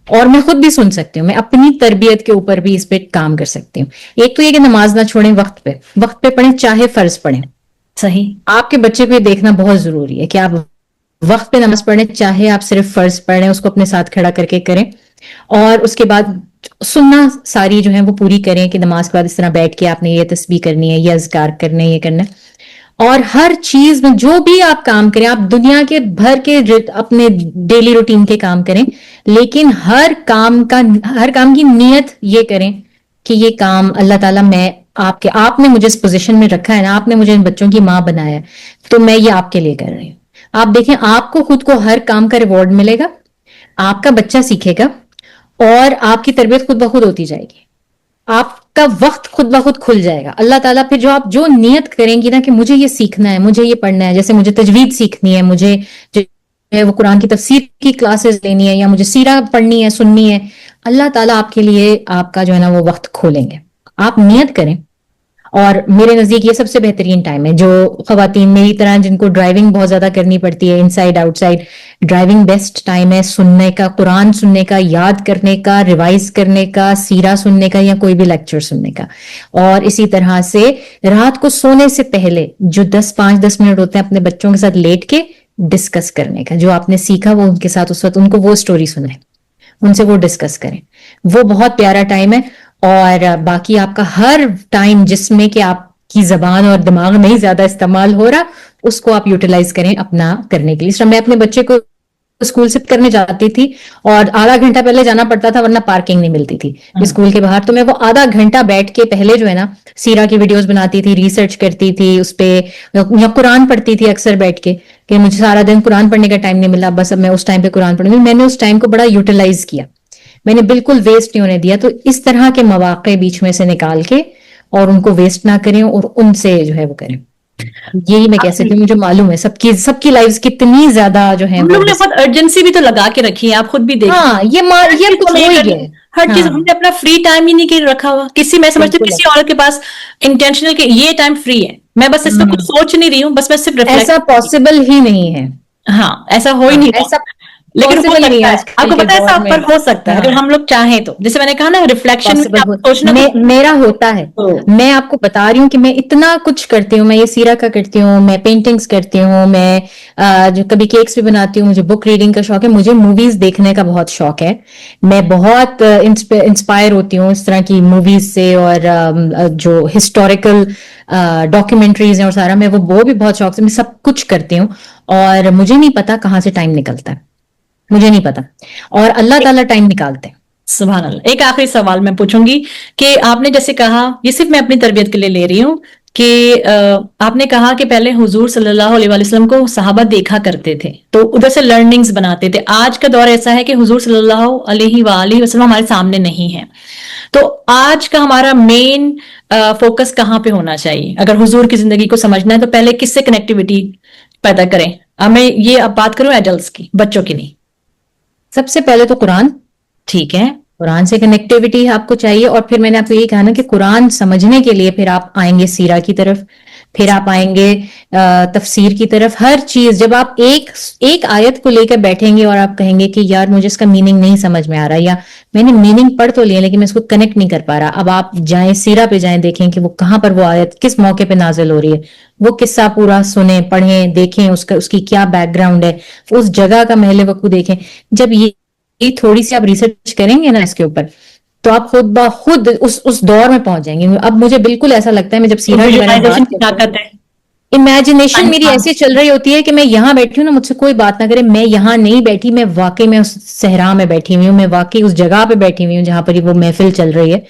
اور میں خود بھی سن سکتی ہوں. میں اپنی تربیت کے اوپر بھی اس پہ کام کر سکتی ہوں. ایک تو یہ کہ نماز نہ چھوڑیں، وقت پہ پڑھیں، چاہے فرض پڑھیں. صحیح. آپ کے بچے کو دیکھنا بہت ضروری ہے کہ آپ وقت پہ نماز پڑھیں، چاہے آپ صرف فرض پڑھ رہے ہیں، اس کو اپنے ساتھ کھڑا کر کے کریں. اور اس کے بعد سننا ساری جو ہے وہ پوری کریں کہ نماز کے بعد اس طرح بیٹھ کے آپ نے یہ تسبیح کرنی ہے، یہ اذکار کرنے ہے، یہ کرنا ہے. اور ہر چیز میں جو بھی آپ کام کریں، آپ دنیا کے بھر کے اپنے ڈیلی روٹین کے کام کریں، لیکن ہر کام کی نیت یہ کریں کہ یہ کام اللہ تعالیٰ آپ نے مجھے اس پوزیشن میں رکھا ہے نا، آپ نے مجھے ان بچوں کی ماں بنایا ہے، تو میں یہ آپ کے لیے کر رہی ہوں. آپ دیکھیں، آپ کو خود کو ہر کام کا ریوارڈ ملے گا، آپ کا بچہ سیکھے گا اور آپ کی تربیت خود بخود ہوتی جائے گی. آپ کا وقت خود بخود کھل جائے گا. اللہ تعالیٰ پھر جو نیت کریں گی نا کہ مجھے یہ سیکھنا ہے، مجھے یہ پڑھنا ہے، جیسے مجھے تجوید سیکھنی ہے، مجھے جو ہے وہ قرآن کی تفسیر کی کلاسز لینی ہے، یا مجھے سیرہ پڑھنی ہے، سننی ہے، اللہ تعالیٰ آپ کے لیے آپ کا جو ہے نا وہ وقت کھولیں گے. آپ نیت کریں. اور میرے نزدیک یہ سب سے بہترین ٹائم ہے. جو خواتین میری طرح جن کو ڈرائیونگ بہت زیادہ کرنی پڑتی ہے، inside outside, driving best time ہے سننے کا، قرآن سننے کا، یاد کرنے کا، ریوائز کرنے کا، سیرہ سننے کا، یا کوئی بھی لیکچر سننے کا. اور اسی طرح سے رات کو سونے سے پہلے جو 5-10 منٹ ہوتے ہیں اپنے بچوں کے ساتھ لیٹ کے ڈسکس کرنے کا، جو آپ نے سیکھا وہ ان کے ساتھ اس وقت ان کو وہ اسٹوری سنیں، ان سے وہ ڈسکس کریں. وہ بہت پیارا ٹائم ہے. اور باقی آپ کا ہر ٹائم جس میں کہ آپ کی زبان اور دماغ نہیں زیادہ استعمال ہو رہا، اس کو آپ یوٹیلائز کریں اپنا کرنے کے لیے. اس طرح میں اپنے بچے کو اسکول سے کرنے جاتی تھی اور آدھا گھنٹہ پہلے جانا پڑتا تھا ورنہ پارکنگ نہیں ملتی تھی اسکول کے باہر. تو میں وہ آدھا گھنٹہ بیٹھ کے پہلے جو ہے نا سیرہ کی ویڈیوز بناتی تھی، ریسرچ کرتی تھی اس پہ، یا قرآن پڑھتی تھی اکثر بیٹھ کے کہ مجھے سارا دن قرآن پڑھنے کا ٹائم نہیں ملا، بس اب میں اس ٹائم پہ قرآن پڑھوں گی. میں نے اس ٹائم کو بڑا یوٹیلائز کیا، میں نے بالکل ویسٹ نہیں ہونے دیا. تو اس طرح کے مواقع بیچ میں سے نکال کے اور ان کو ویسٹ نہ کریں اور ان سے جو ہے وہ کریں. یہی میں کہہ سکتی ہوں. مجھے معلوم ہے سب کی لائف کتنی زیادہ جو ہے ہم لوگ نے بہت ارجنسی بھی تو لگا کے رکھی ہے، آپ خود بھی دیکھیں. ہاں یہ کچھ ہو ہی گیا ہے. ہر چیز ہم نے اپنا فری ٹائم ہی نہیں رکھا ہوا. میں سمجھتی ہوں کسی عورت کے پاس انٹینشنل کہ یہ ٹائم فری ہے، میں بس اس پہ کچھ سوچ نہیں رہی ہوں، بس میں صرف ریفلیکٹ. ایسا پاسبل ہی نہیں ہے. ہاں، ایسا ہو ہی نہیں رہا. ایسا لیکن ہو پاسبل ہی نہیں سکتا ہے ہے، آج آپ کل کو کے پتا ہے دور ایسا میں. پر ہو سکتا ہے اگر ہم لوگ چاہیں تو. جیسے میں نے کہا نا ریفلیکشن میں آپ سوچنا میرا ہوتا ہے. میں آپ کو بتا رہی ہوں کہ میں اتنا کچھ کرتی ہوں. میں یہ سیرہ کا کرتی ہوں، میں پینٹنگز کرتی ہوں، میں جو کبھی کیکس بھی بناتی ہوں، مجھے بک ریڈنگ کا شوق ہے، مجھے موویز دیکھنے کا بہت شوق ہے. میں بہت انسپائر ہوتی ہوں اس طرح کی موویز سے، اور جو ہسٹوریکل ڈاکیومنٹریز ہیں اور سارا، میں وہ بھی بہت شوق سے میں سب کچھ کرتی ہوں. اور مجھے نہیں پتا کہاں سے ٹائم نکلتا ہے، مجھے نہیں پتا، اور اللہ تعالیٰ ٹائم نکالتے ہیں. سبحان اللہ. ایک آخری سوال میں پوچھوں گی کہ آپ نے جیسے کہا، یہ صرف میں اپنی تربیت کے لیے لے رہی ہوں، کہ آپ نے کہا کہ پہلے حضور صلی اللہ علیہ وسلم کو صحابہ دیکھا کرتے تھے تو ادھر سے لرننگز بناتے تھے. آج کا دور ایسا ہے کہ حضور صلی اللہ علیہ وآلہ وسلم ہمارے سامنے نہیں ہے، تو آج کا ہمارا مین فوکس کہاں پہ ہونا چاہیے؟ اگر حضور کی زندگی کو سمجھنا ہے تو پہلے کس سے کنیکٹیوٹی پیدا کریں؟ میں یہ اب بات کروں ایڈلٹس کی، بچوں کی نہیں. سب سے پہلے تو قرآن. ٹھیک ہے. قرآن سے کنیکٹیوٹی آپ کو چاہیے. اور پھر میں نے آپ کو یہ کہا نا کہ قرآن سمجھنے کے لیے پھر آپ آئیں گے سیرہ کی طرف, پھر آپ آئیں گے تفسیر کی طرف. ہر چیز جب آپ ایک آیت کو لے کر بیٹھیں گے اور آپ کہیں گے کہ یار مجھے اس کا میننگ نہیں سمجھ میں آ رہا, یا میں نے میننگ پڑھ تو لیا لیکن میں اس کو کنیکٹ نہیں کر پا رہا, اب آپ جائیں سیرہ پہ جائیں, دیکھیں کہ وہ کہاں پر وہ آیت کس موقع پہ نازل ہو رہی ہے, وہ قصہ پورا سنیں, پڑھیں, دیکھیں اس کی کیا بیک گراؤنڈ ہے, اس جگہ کا محل وقوع دیکھیں. جب یہ تھوڑی سی آپ ریسرچ کریں گے نا اس کے اوپر, تو آپ خود بخود اس دور میں پہنچ جائیں گے. اب مجھے بالکل ایسا لگتا ہے, میں جب سیرہ کے بارے میں ویژوائزیشن بات کی کرتی ہوں, طاقت ہے. امیجنیشن میری ایسے چل رہی ہوتی ہے کہ میں یہاں بیٹھی ہوں نا, مجھ سے کوئی بات نہ کرے, میں یہاں نہیں بیٹھی, میں واقعی میں اس صحرا میں بیٹھی ہوئی ہوں, میں واقعی اس جگہ پہ بیٹھی ہوئی ہوں جہاں پر وہ محفل چل رہی ہے.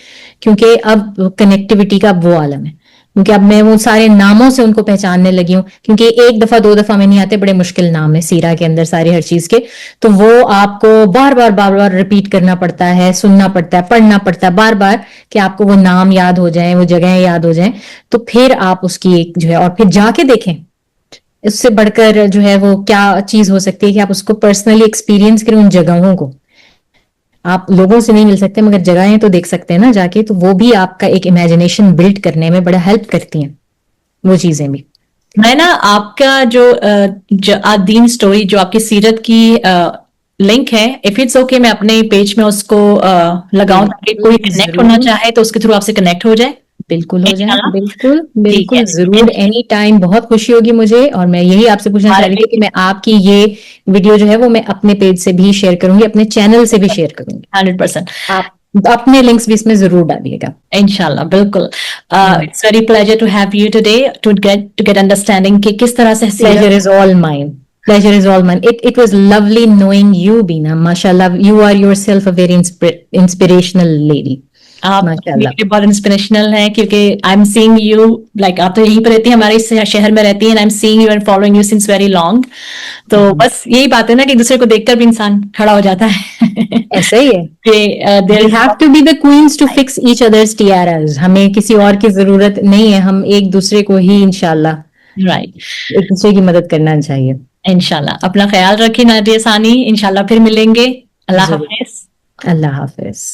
کیونکہ اب کنیکٹیوٹی کا وہ عالم ہے, کیونکہ اب میں وہ سارے ناموں سے ان کو پہچاننے لگی ہوں, کیونکہ ایک دفعہ دو دفعہ میں نہیں آتے, بڑے مشکل نام ہے سیرہ کے اندر سارے ہر چیز کے, تو وہ آپ کو بار بار ریپیٹ کرنا پڑتا ہے, سننا پڑتا ہے, پڑھنا پڑتا ہے بار بار, کہ آپ کو وہ نام یاد ہو جائیں, وہ جگہیں یاد ہو جائیں. تو پھر آپ اس کی ایک جو ہے, اور پھر جا کے دیکھیں اس سے بڑھ کر جو ہے وہ کیا چیز ہو سکتی ہے کہ آپ اس کو پرسنلی ایکسپیرینس کریں ان جگہوں کو. آپ لوگوں سے نہیں مل سکتے مگر جگہیں تو دیکھ سکتے ہیں نا جا کے, تو وہ بھی آپ کا ایک امیجنیشن بلڈ کرنے میں بڑا ہیلپ کرتی ہیں وہ چیزیں بھی. میں نا آپ کا جو دین سٹوری جو آپ کی سیرت کی لنک ہے, اف اٹس اوکے میں اپنے پیج میں اس کو لگاؤں تاکہ کوئی بالکل کنیکٹ ہونا ضرور, چاہے تو اس کے تھرو آپ سے کنیکٹ ہو جائے. بالکل ہو جائیں, انشاءاللہ. بالکل ٹھیک بالکل ہے. ضرور, اینی ٹائم. بہت خوشی ہوگی مجھے, اور میں یہی آپ سے پوچھنا چاہ ہمارے رہی تھی کہ لیے میں آپ کی یہ ویڈیو جو ہے وہ میں اپنے پیج سے بھی شیئر کروں گی, اپنے چینل سے بھی شیئر کروں گی. 100%. آپ اپنے لنکس بھی اس میں ضرور ڈالیے گا. انشاءاللہ بالکل. It's very pleasure to have you today to get understanding کہ کس طرح سے Pleasure سیرت. is all mine. Pleasure is all mine. It was lovely knowing you, Beena. MashaAllah, you are yourself a very inspirational lady. آپ MashaAllah. میرے لیے بہت inspirational ہیں کیونکہ I am seeing you, like آپ تو یہیں پہ رہتی ہیں, ہمارے اس شہر میں رہتی ہیں, I am seeing you and following you since very long. تو بس یہی بات ہے نا کہ ایک دوسرے کو دیکھ کر بھی انسان کھڑا ہو جاتا ہے ایسا ہی ہے. کہ دیر We is. have to be the queens to fix each other's tiaras. ہمیں کسی اور کی ضرورت نہیں ہے, ہم ایک دوسرے کو ہی انشاءاللہ رائٹ. ایک دوسرے کی مدد کرنا چاہیے. انشاءاللہ اپنا خیال رکھیے نادیہ ثانی, انشاءاللہ پھر ملیں گے. اللہ ضرور. حافظ. اللہ حافظ.